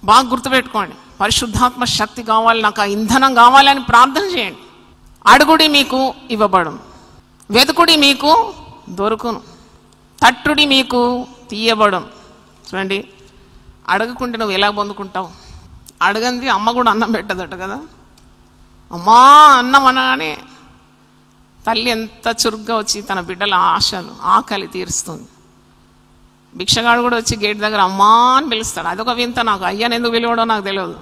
బాగా గుర్తుపెట్టుకోండి. పరిశుద్ధాత్మ శక్తి కావాలి, నాకు ఆ ఇంధనం కావాలి అని ప్రార్థన చేయండి. అడుగుడి మీకు ఇవ్వబడును, వెతుకుడి మీకు దొరుకును, తట్టుడి మీకు తీయబడును. చూడండి, అడగకుంటే నువ్వు ఎలా పొందుకుంటావు? అడగంది అమ్మ కూడా అన్నం పెట్టదట కదా. అమ్మా అన్నం అనగానే తల్లి ఎంత చురుగ్గా వచ్చి తన బిడ్డల ఆశలు, ఆకలి తీరుస్తుంది. భిక్షగాడు కూడా వచ్చి గేట్ దగ్గర అమ్మా అని పిలుస్తాడు. అదొక వింత నాకు. అయ్యని ఎందుకు పిలవడో నాకు తెలియదు.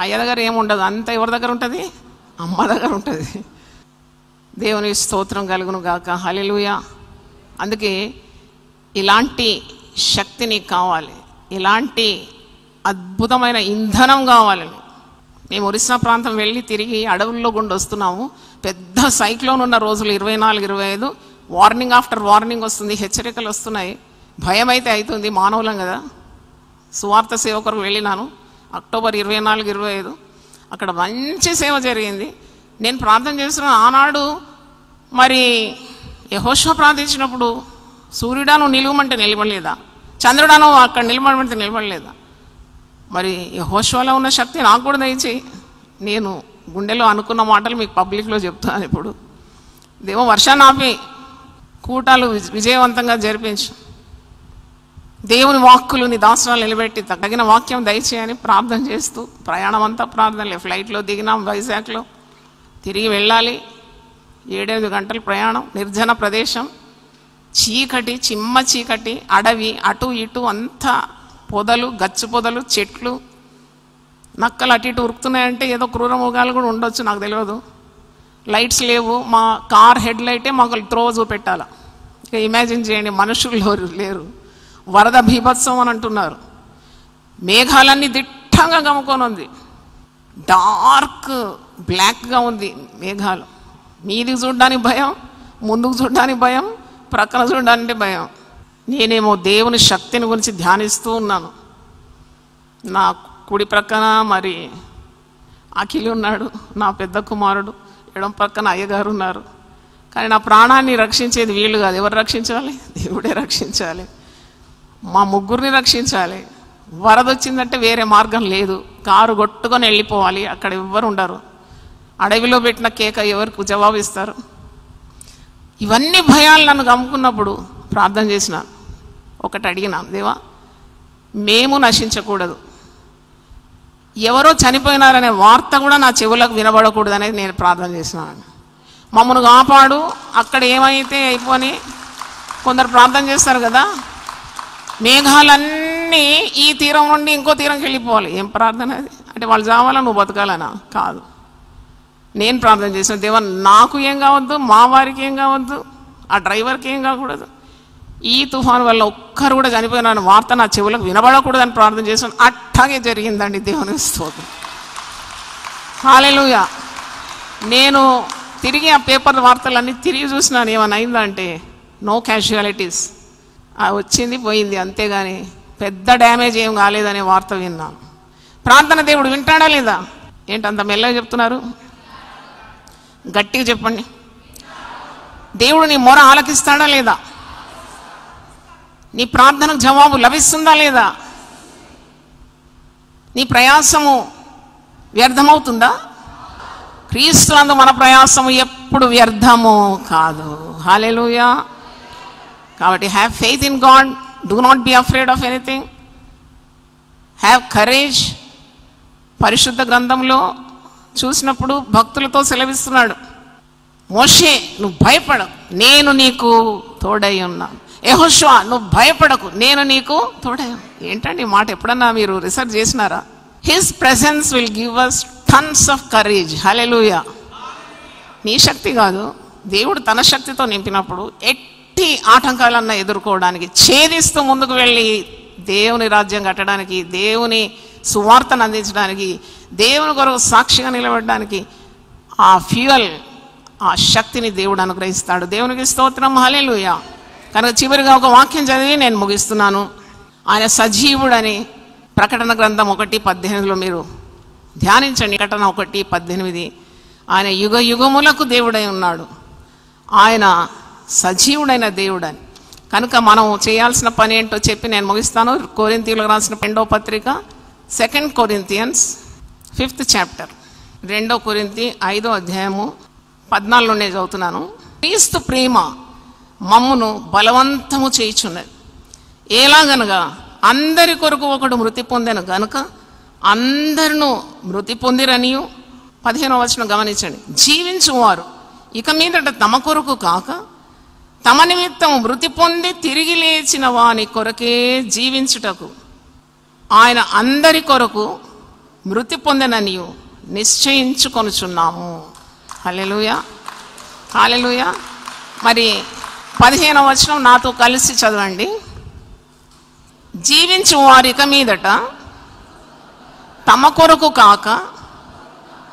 అయ్య దగ్గర ఏముండదు, అంతా ఎవరి దగ్గర ఉంటుంది? అమ్మ దగ్గర ఉంటుంది. దేవుని స్తోత్రం కలుగును గాక. హల్లెలూయా. అందుకే ఇలాంటి శక్తి నీకు కావాలి, ఇలాంటి అద్భుతమైన ఇంధనం కావాలి. మేము ఒరిస్సా ప్రాంతం వెళ్ళి తిరిగి అడవుల్లో గుండా వస్తున్నాము. పెద్ద సైక్లోన్ ఉన్న రోజులు 24, 25 వార్నింగ్ ఆఫ్టర్ వార్నింగ్ వస్తుంది, హెచ్చరికలు వస్తున్నాయి. భయం అయితే అవుతుంది, మానవులం కదా. సువార్త సేవకులకు వెళ్ళినాను అక్టోబర్ 24, 25. అక్కడ మంచి సేవ జరిగింది. నేను ప్రార్థన చేస్తున్నాను. ఆనాడు మరి యెహోషువ ప్రార్థించినప్పుడు సూర్యుడాను నిలువమంటే నిలబడలేదా? చంద్రుడాను అక్కడ నిలబడమంటే నిలబడలేదా? మరి యెహోషువలో ఉన్న శక్తి నాకు కూడా దయచేయి. నేను గుండెలో అనుకున్న మాటలు మీకు పబ్లిక్లో చెప్తాను. ఇప్పుడు దేవో వర్షాన్ని ఆపి కూటాలు విజయవంతంగా జరిపించు. దేవుని వాక్కులు నీ దాసనాలు నిలబెట్టి తగిన వాక్యం దయచేయని ప్రార్థన చేస్తూ ప్రయాణం అంతా ప్రార్థనలే. ఫ్లైట్లో దిగినాం వైజాగ్లో, తిరిగి వెళ్ళాలి. 7-8 గంటల ప్రయాణం, నిర్జన ప్రదేశం, చీకటి, చిమ్మ చీకటి, అడవి, అటు ఇటు అంతా పొదలు, గచ్చు పొదలు, చెట్లు, నక్కలు అటు ఇటు ఉరుకుతున్నాయంటే ఏదో క్రూర మృగాలు కూడా ఉండొచ్చు, నాకు తెలియదు. లైట్స్ లేవు. మా కార్ హెడ్ లైటే మాకు త్రో చూపెట్టాల. ఇక ఇమాజిన్ చేయండి, మనుషులు లేరు. వరద బీభత్సం అని అంటున్నారు. మేఘాలన్నీ దిట్టంగా గమ్ముకొని ఉంది. డార్క్ బ్లాక్గా ఉంది మేఘాలు. మీదికి చూడడానికి భయం, ముందుకు చూడడానికి భయం, ప్రక్కన చూడడానికి భయం. నేనేమో దేవుని శక్తిని గురించి ధ్యానిస్తూ ఉన్నాను. నా కుడి ప్రక్కన మరి అఖిల్ ఉన్నాడు, నా పెద్ద కుమారుడు. ఎడం పక్కన అయ్యగారు ఉన్నారు. కానీ నా ప్రాణాన్ని రక్షించేది వీళ్ళు కాదు. ఎవరు రక్షించాలి? దేవుడే రక్షించాలి. మా ముగ్గురిని రక్షించాలి. వరద వచ్చిందంటే వేరే మార్గం లేదు. కారు కొట్టుకొని వెళ్ళిపోవాలి. అక్కడ ఎవ్వరు ఉండరు. అడవిలో పెట్టిన కేక ఎవరికి జవాబు ఇస్తారు? ఇవన్నీ భయాలు నన్ను గమ్ముకున్నప్పుడు ప్రార్థన చేసిన ఒకటి అడిగినాను, దేవా మేము నశించకూడదు, ఎవరో చనిపోయినారనే వార్త కూడా నా చెవులకు వినబడకూడదు అనేది నేను ప్రార్థన చేసినాను. మమ్మల్ని కాపాడు, అక్కడ ఏమైతే అయిపోని కొందరు ప్రార్థన చేస్తారు కదా, మేఘాలన్నీ ఈ తీరం నుండి ఇంకో తీరంకి వెళ్ళిపోవాలి. ఏం ప్రార్థన అది? అంటే వాళ్ళు చావాలా, నువ్వు బతకాలనా? కాదు. నేను ప్రార్థన చేసిన, దేవా నాకు ఏం కావద్దు, మా వారికి ఏం కావద్దు, ఆ డ్రైవర్కి ఏం కాకూడదు, ఈ తుఫాను వల్ల ఒక్కరు కూడా చనిపోయిన వార్త నా చెవులకు వినబడకూడదని ప్రార్థన చేశాను. అట్టాగే జరిగిందండి. దేవుని స్తోత్రం. హల్లెలూయా. నేను తిరిగి ఆ పేపర్ వార్తలన్నీ తిరిగి చూసినాను. ఏమైనా అయిందా అంటే నో క్యాజువాలిటీస్, వచ్చింది పోయింది, అంతేగాని పెద్ద డ్యామేజ్ ఏం కాలేదనే వార్త విన్నాను. ప్రార్థన దేవుడు వింటాడా లేదా? ఏంటంత మెల్లగా చెప్తున్నారు? గట్టిగా చెప్పండి. దేవుడు నీ మొర ఆలకిస్తాడా లేదా? నీ ప్రార్థనకు జవాబు లభిస్తుందా లేదా? నీ ప్రయాసము వ్యర్థమవుతుందా? క్రీస్తునందు మన ప్రయాసము ఎప్పుడు వ్యర్థము కాదు. హల్లెలూయా. కాబట్టి have faith in God, do not be afraid of anything, have courage. పరిశుద్ధ గ్రంథంలో చూసినప్పుడు భక్తులతో సెలవిస్తున్నాడు, మోషే నువ్వు భయపడకు, నేను నీకు తోడై ఉన్నాను. యెహోషువ నువ్వు భయపడకు, నేను నీకు తోడై. ఏంటండి ఈ మాట ఎప్పుడన్నా మీరు రీసెర్చ్ చేసినారా? His presence will give us tons of courage. Hallelujah. నీ శక్తి కాదు, దేవుడు తన శక్తితో నింపినప్పుడు ఎట్టి ఆటంకాలన్నా ఎదుర్కోవడానికి, ఛేదిస్తూ ముందుకు వెళ్ళి దేవుని రాజ్యం కట్టడానికి, దేవుని సువార్తను అందించడానికి, దేవుని కొరకు సాక్షిగా నిలబడడానికి ఆ ఫ్యూయల్, ఆ శక్తిని దేవుడు అనుగ్రహిస్తాడు. దేవునికి స్తోత్రం. హల్లెలూయా. కనుక చివరిగా ఒక వాక్యం చదివి నేను ముగిస్తున్నాను. ఆయన సజీవుడని ప్రకటన గ్రంథం 1:18 మీరు ధ్యానించండి. ప్రకటన 1:18. ఆయన యుగ యుగములకు దేవుడై ఉన్నాడు, ఆయన సజీవుడైన దేవుడని. కనుక మనం చేయాల్సిన పని ఏంటో చెప్పి నేను ముగిస్తాను. కొరింథీయులకు రాసిన 2వ పత్రిక 2 Corinthians 5th chapter, 2 కొరింథీ 5వ అధ్యాయము 14 నుండే చదువుతున్నాను. క్రీస్తు ప్రేమ మమ్మును బలవంతము చేయుచున్నది. ఎలాగనగా అందరి కొరకు ఒకడు మృతి పొందెను గనుక అందరినూ మృతి పొందిరనియు. 15వ వచనం గమనించండి. జీవించువారు ఇక మీదట తమ కొరకు కాక తమ నిమిత్తం మృతి పొంది తిరిగి లేచిన వాని కొరకే జీవించుటకు ఆయన అందరి కొరకు మృతి పొందెననియు నిశ్చయించుకొనుచున్నాము. హల్లెలూయా. హల్లెలూయా. మరి 15వ వచనం నాతో కలిసి చదవండి. జీవించు వారి ఇక మీదట తమ కొరకు కాక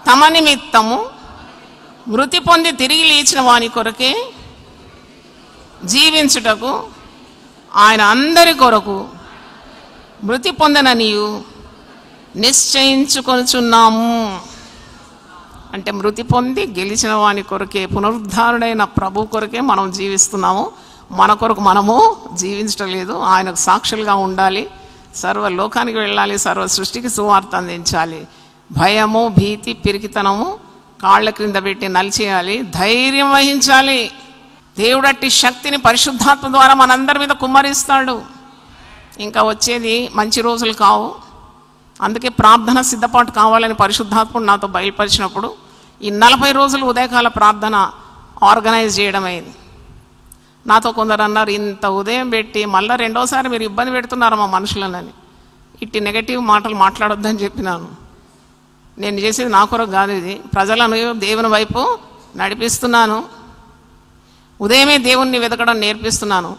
తమ నిమిత్తము మృతి పొంది తిరిగి లేచిన వాని కొరకే జీవించుటకు ఆయన అందరి కొరకు మృతి పొందననియు నిశ్చయించుకొనుచున్నాము. అంటే మృతి పొంది గెలిచిన వాని కొరకే, పునరుద్ధారుడైన ప్రభు కొరకే మనం జీవిస్తున్నాము. మన కొరకు మనము జీవించటం లేదు. ఆయనకు సాక్షులుగా ఉండాలి, సర్వ లోకానికి వెళ్ళాలి, సర్వ సృష్టికి సువార్త అందించాలి. భయము, భీతి, పిరికితనము కాళ్ళ క్రింద పెట్టి నలిచేయాలి, ధైర్యం వహించాలి. దేవుడట్టి శక్తిని పరిశుద్ధాత్మ ద్వారా మనందరి మీద కుమ్మరిస్తాడు. ఇంకా వచ్చేది మంచి రోజులు కావు. అందుకే ప్రార్థన సిద్ధపాటు కావాలని పరిశుద్ధాత్ముడు నాతో బయలుపరిచినప్పుడు ఈ 40 రోజులు ఉదయకాల ప్రార్థన ఆర్గనైజ్ చేయడం అయింది. నాతో కొందరు అన్నారు, ఇంత ఉదయం పెట్టి మళ్ళీ రెండోసారి మీరు ఇబ్బంది పెడుతున్నారు మా మనుషులనని. ఇట్టి నెగటివ్ మాటలు మాట్లాడొద్దని చెప్పినాను. నేను చేసేది నా కొరకు కాదు, ఇది ప్రజలను దేవుని వైపు నడిపిస్తున్నాను. ఉదయమే దేవుణ్ణి వెతకడం నేర్పిస్తున్నాను.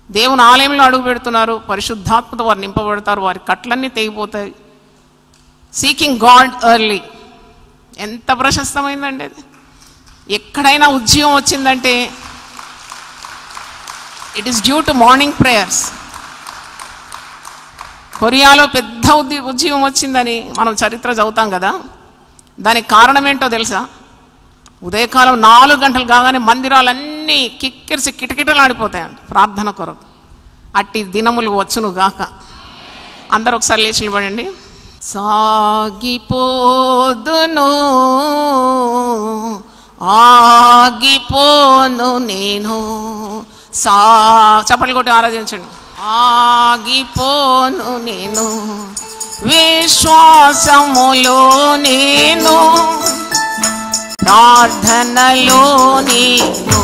దేవుని ఆలయంలో అడుగు పెడుతున్నారు, పరిశుద్ధాత్మతో వారు నింపబడతారు, వారి కట్లన్నీ తెగిపోతాయి. సీకింగ్ గాడ్ ఎర్లీ ఎంత ప్రశస్తమైందండి అది. ఎక్కడైనా ఉద్యమం వచ్చిందంటే it is due to morning prayers. కొరియాలో పెద్ద ఉద్యమం వచ్చిందని మనం చరిత్ర చదువుతాం కదా. దానికి కారణం ఏంటో తెలుసా? ఉదయకాలం 4 గంటలు కాగానే మందిరాలన్నీ కిక్కిరిసి కిటకిటలాడిపోతాయండి ప్రార్థన కొరకు. అట్టి దినములు వచ్చును గాక. అందరూ ఒకసారి లేచి నిలబడండి. సాగిపోదును ఆగిపోను నేను, చప్పట్లు కొట్టి ఆరాధించండి. ఆగిపోను నేను విశ్వాసములో, నేను ప్రార్థనలో, నేను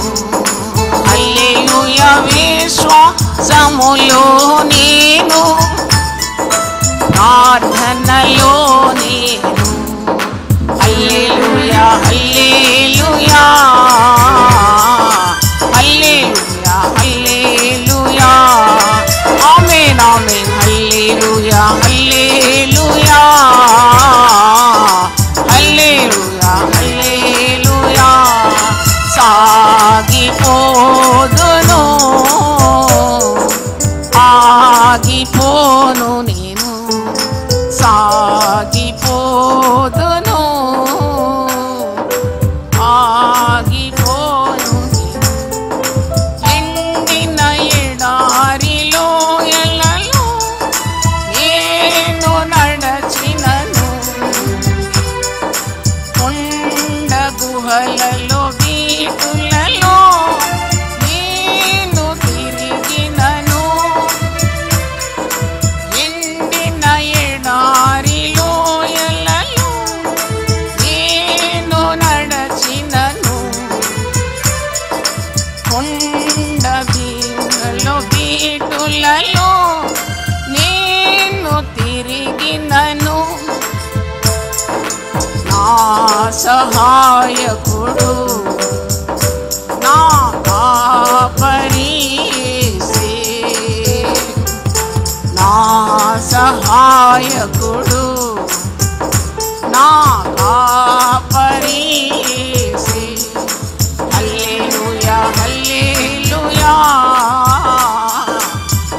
హల్లెలూయా. విశ్వాసములో నేను, ప్రార్థనలో నేను హల్లెలూయా, హల్లెలూయా, హల్లెలూయా, హల్లెలూయా, ఆమేన్, ఆమేన్, హల్లెలూయా, హల్లెలూయా, హల్లెలూయా, హల్లెలూయా. సాగిపోదును ఆగిపోను నేను, సాగిపోదును ఆగిపోను దినములలో నేను తిరిగినను నా సహాయకుడు నా కాపరి యేసే, నా సహాయకుడు నా కాపరి యేసే. హల్లెలూయా హల్లెలూయా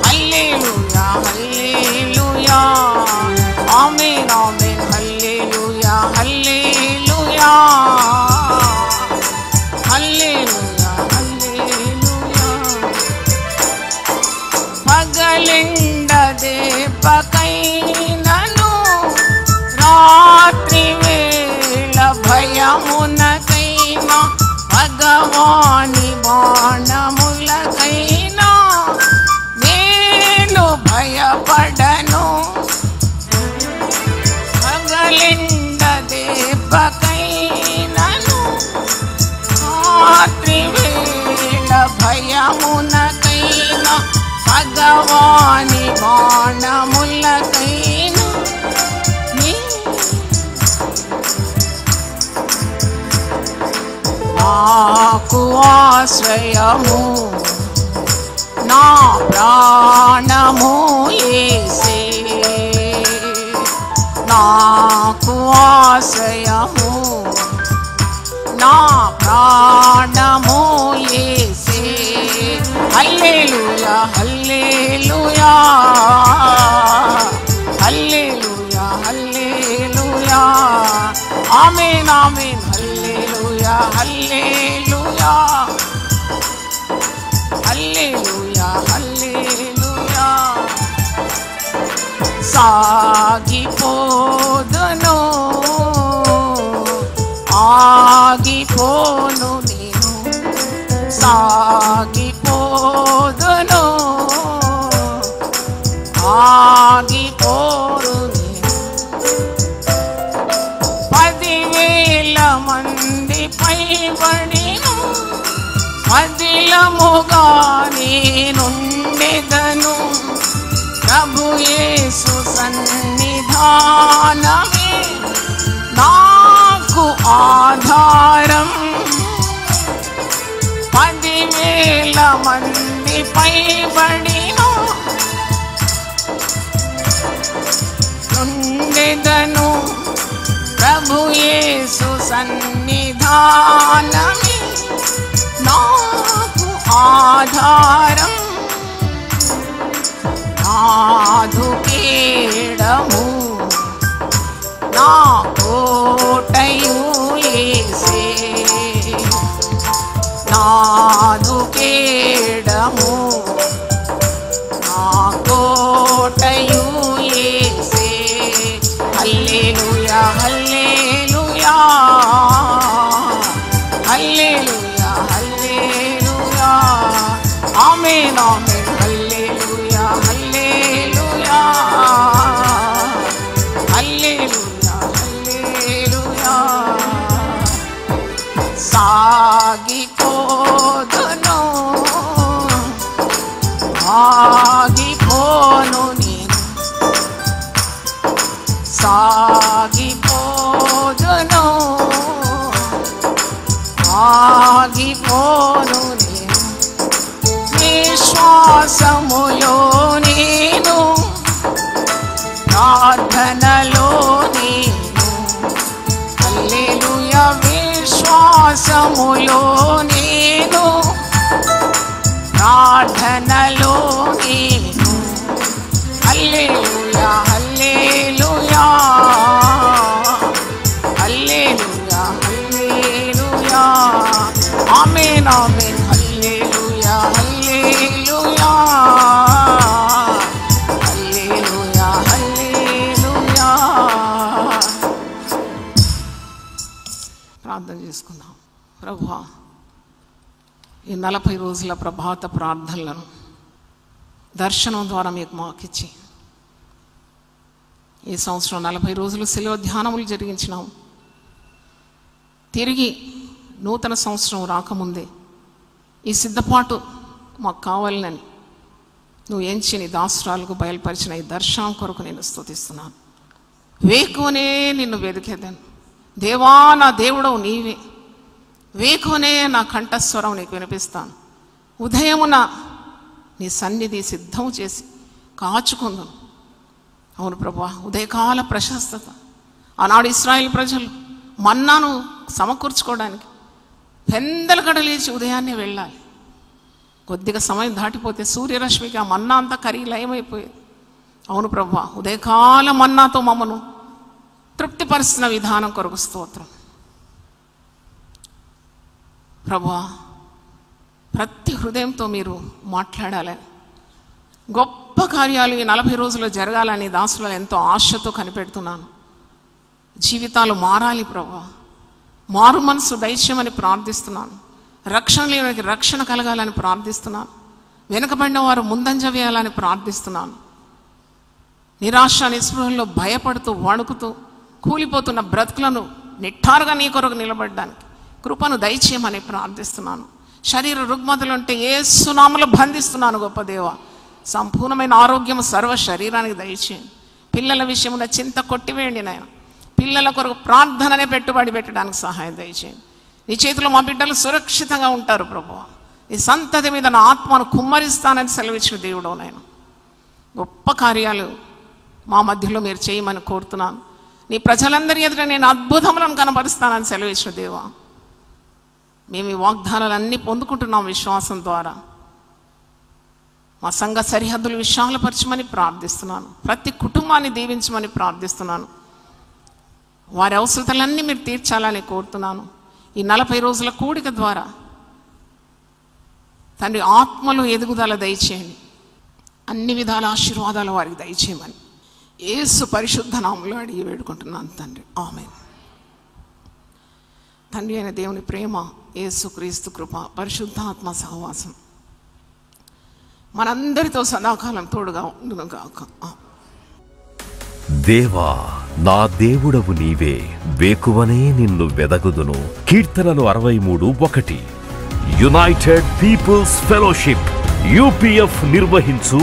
హల్లెలూయా హల్లెలూయా ఆమేన్ ఆమేన్ హల్లెలూయా హల్లెలూయా హల్లెలూయా హల్లెలూయా. పగలెండదే పకైనను రాత్రి వేళ భయమునకైనా భగవాని బాణములకైనా నేను భయపడను. పగలెండదే పకైనను రాత్రి వేళ భయమునకైనా భగవాని బాణములకైనా నాకు ఆశ్రయము నా ప్రాణము యేసే, నాకు ఆశ్రయము నా ప్రాణము యేసే. హల్లెలూయా హల్లెలూయా హల్లెలూయా హల్లెలూయా ఆమేన్ ఆమేన్ హల్లెలూయా హల్లెలూయా హల్లెలూయా హల్లెలూయా. సాగిపోదును ఆగిపోను నేను, సాగిపోదును ఆగిపోరు నేను. 10,000 మంది పైబడిను మదిలముగా నేనుండెదను. ప్రభు యేసు సన్నిధానమే నాకు ఆధారం. 10,000 మంది పైబడిను ఉండెదను. ప్రభు యేసు సన్నిధానమే నాకు ఆధారం. నాదు కేడము నా కోటయు యేసే, నాదు కేడము నా కోటయు యేసే. హల్లెలూయా హల్లెలూయా హల్లెలూయా హల్లెలూయా ఆమేన్ ఆమేన్ హల్లెలూయా హల్లెలూయా హల్లెలూయా హల్లెలూయా. సాగిపోదును ఆగిపోను నేను, సాగిపోదును ఆగిపోను నేను. విశ్వాసములో నేను ప్రార్థనలో నేను, హల్లెలూయా విశ్వాసములో నేను ప్రార్థనలో నేను. హల్లెలూయా హల్లెలూయా హల్లెలూయా హల్లెలూయా ఆమేన్ ఆమేన్ హల్లెలూయా హల్లెలూయా హల్లెలూయా హల్లెలూయా. ప్రార్థన చేసుకుందాం. ప్రభువా, ఈ 40 రోజుల ప్రభాత ప్రార్థనలను దర్శనం ద్వారా మీకు మాకిచ్చి ఈ సంవత్సరం 40 రోజులు శిలువ ధ్యానములు జరిగించినాం. తిరిగి నూతన సంవత్సరం రాకముందే ఈ సిద్ధపాటు మాకు కావాలని నువ్వు ఎంచి నీ దాసురాలకు బయలుపరిచిన ఈ దర్శనం కొరకు నేను స్తుతిస్తున్నాను. వేకువనే నిన్ను వెదికేదాను. దేవా, నా దేవుడవు నీవే. వేకువనే నా కంఠస్వరం నీకు వినిపిస్తాను. ఉదయమున నీ సన్నిధి సిద్ధం చేసి కాచుకుందాం. అవును ప్రభువా, ఉదయకాల ప్రశస్తత. ఆనాడు ఇశ్రాయేలు ప్రజలు మన్నాను సమకూర్చుకోవడానికి పెందలకడ లేచి ఉదయాన్నే వెళ్ళాలి. కొద్దిగా సమయం దాటిపోతే సూర్యరశ్మికి ఆ మన్నా అంతా కరిగి లయమైపోయేది. అవును ప్రభువా, ఉదయకాల మన్నాతో మమ్మను తృప్తిపరుస్తున్న విధానం కొరకు స్తోత్రం. ప్రభువా, ప్రతి హృదయంతో మీరు మాట్లాడాలని, గొప్ప కార్యాలు ఈ 40 రోజుల్లో జరగాలని దాసులను ఎంతో ఆశతో కనిపెడుతున్నాను. జీవితాలు మారాలి ప్రభువా, మారు మనసు దయచేయమని ప్రార్థిస్తున్నాను. రక్షణ లేనికి రక్షణ కలగాలని ప్రార్థిస్తున్నాను. వెనుకబడిన వారు ముందంజ వేయాలని ప్రార్థిస్తున్నాను. నిరాశ నిస్పృహల్లో భయపడుతూ వణుకుతూ కూలిపోతున్న బ్రతుకులను నిట్టారుగా నీ కొరకు నిలబడడానికి కృపను దయచేయమని ప్రార్థిస్తున్నాను. శరీర రుగ్మతలుంటే యేసు నామములో బంధిస్తున్నాను. గొప్ప దేవ, సంపూర్ణమైన ఆరోగ్యం సర్వ శరీరానికి దయచేయండి. పిల్లల విషయంలో చింత కొట్టివేయండి నాయన. పిల్లల కొరకు ప్రార్థననే పెట్టుబడి పెట్టడానికి సహాయం దయచేయండి. నీ చేతిలో మా బిడ్డలు సురక్షితంగా ఉంటారు ప్రభువా. ఈ సంతతి మీద నా ఆత్మను కుమ్మరిస్తానని సెలవిచ్చిన దేవుడు నాయన. గొప్ప కార్యాలు మా మధ్యలో మీరు చేయమని కోరుతున్నాను. నీ ప్రజలందరి ఎదుట నేను అద్భుతములను కనపరుస్తానని సెలవిచ్చిన దేవా, మేము ఈ వాగ్దానాలన్నీ పొందుకుంటున్నాం విశ్వాసం ద్వారా. మా సంఘ సరిహద్దులు విశాలపరచమని ప్రార్థిస్తున్నాను. ప్రతి కుటుంబాన్ని దీవించమని ప్రార్థిస్తున్నాను. వారి అవసరతలన్నీ మీరు తీర్చాలని కోరుతున్నాను. ఈ 40 రోజుల కూడిక ద్వారా తండ్రి ఆత్మలో ఎదుగుదల దయచేయండి. అన్ని విధాల ఆశీర్వాదాలు వారికి దయచేయమని యేసు పరిశుద్ధ నామములో అడిగి వేడుకుంటున్నాను తండ్రి, ఆమేన్. తండ్రి అయిన దేవుని ప్రేమ, యేసు క్రీస్తు కృప, పరిశుద్ధాత్మ సహవాసం మనందరితో సదాకాలం తోడుగా ఉండును గాక. దేవా, నా దేవుడవు నీవే, వేకువనే నిన్ను వెదగుదును. కీర్తనలు 63:1. యునైటెడ్ పీపుల్స్ ఫెలోషిప్ UPF నిర్వహించు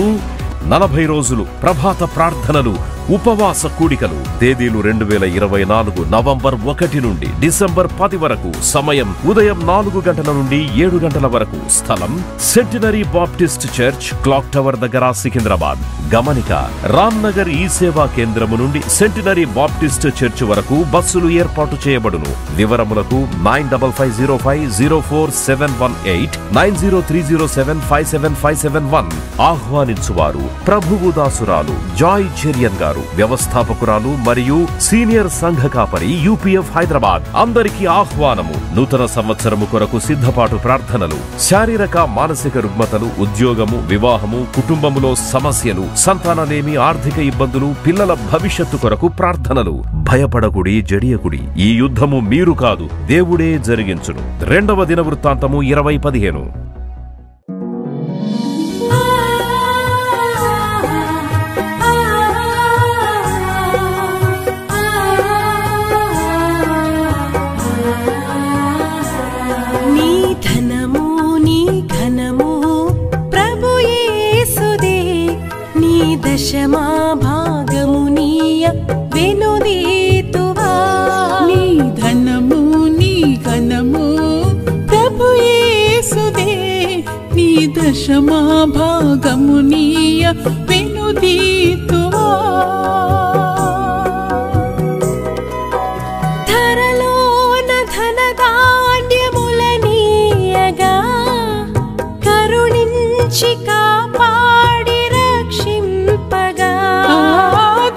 40 రోజులు ప్రభాత ప్రార్థనలు, ఉపవాస కూడికలు. తేదీలు 2024 నవంబర్ 1 నుండి డిసెంబర్ 10 వరకు. సమయం ఉదయం 4 గంటల నుండి 7 గంటల వరకు. స్థలం centenary Baptist church, clock tower దగ్గర, సికింద్రాబాద్. గమనిక: రామ్నగర్ ఈ సేవా కేంద్రము నుండి సెంటినరీ బాప్టిస్ట్ చర్చ్ వరకు బస్సులు ఏర్పాటు చేయబడును. వివరములకు 9505044718 9030757571. ఆహ్వానించువారు ప్రభువు దాసురాలు జాయ్ చెరియన్ గారు, వ్యవస్థాపకురాలు మరియు సీనియర్ సంఘ కాపరి UPF హైదరాబాద్. అందరికీ ఆహ్వానము. నూతన సంవత్సరము కొరకు సిద్ధపాటు ప్రార్థనలు, శారీరక మానసిక రుగ్మతలు, ఉద్యోగము, వివాహము, కుటుంబములో సమస్యలు, సంతానలేమి, ఆర్థిక ఇబ్బందులు, పిల్లల భవిష్యత్తు కొరకు ప్రార్థనలు. భయపడకుడి, జడియకుడి. ఈ యుద్ధము మీరు కాదు, దేవుడే జరిగించును. 2వ దినవృత్తాంతము 20:15. దశమా భాగమునీయ వెనుదీతువా. నీ ధనము నీ ఘనము ప్రభు యేసుదే, నీ దశమా భాగమునీయ వెనుదీతువా. ధరలోన ధనధాన్యములనీయగా కరుణించి కాపాడి రక్షింపగా.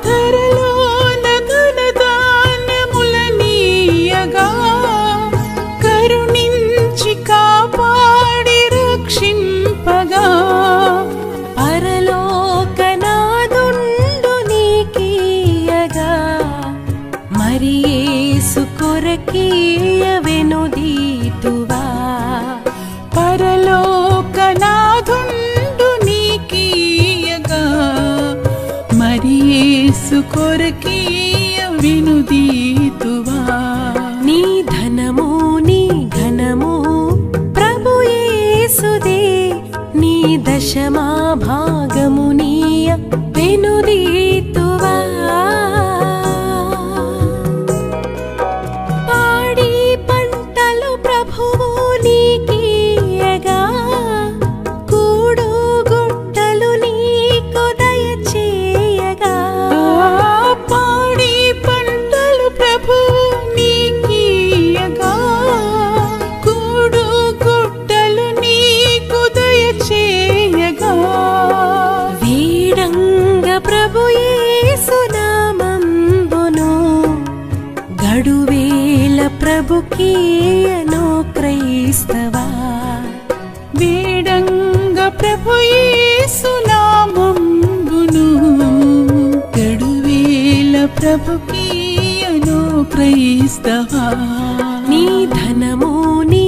ధరలోన ధనధాన్యములనీయగా కరుణించి కాపాడి రక్షింపగా. పరలోకనాదుండు నీకీయగా మరి యేసు కొరకీయ వెనుదీతువా. పరలోకనాథుండు నీకీయగా మరి యేసు కొరకీయ వెనుదీతువా. నీ ధనము నీ ఘనము ప్రభు యేసుదే, నీ దశమా భాగ కీయను క్రైస్తవా. వేడంగ ప్రభు యేసు నామంబును గడువేల ప్రభు కీయను క్రైస్తవా. నీ ధనము నీ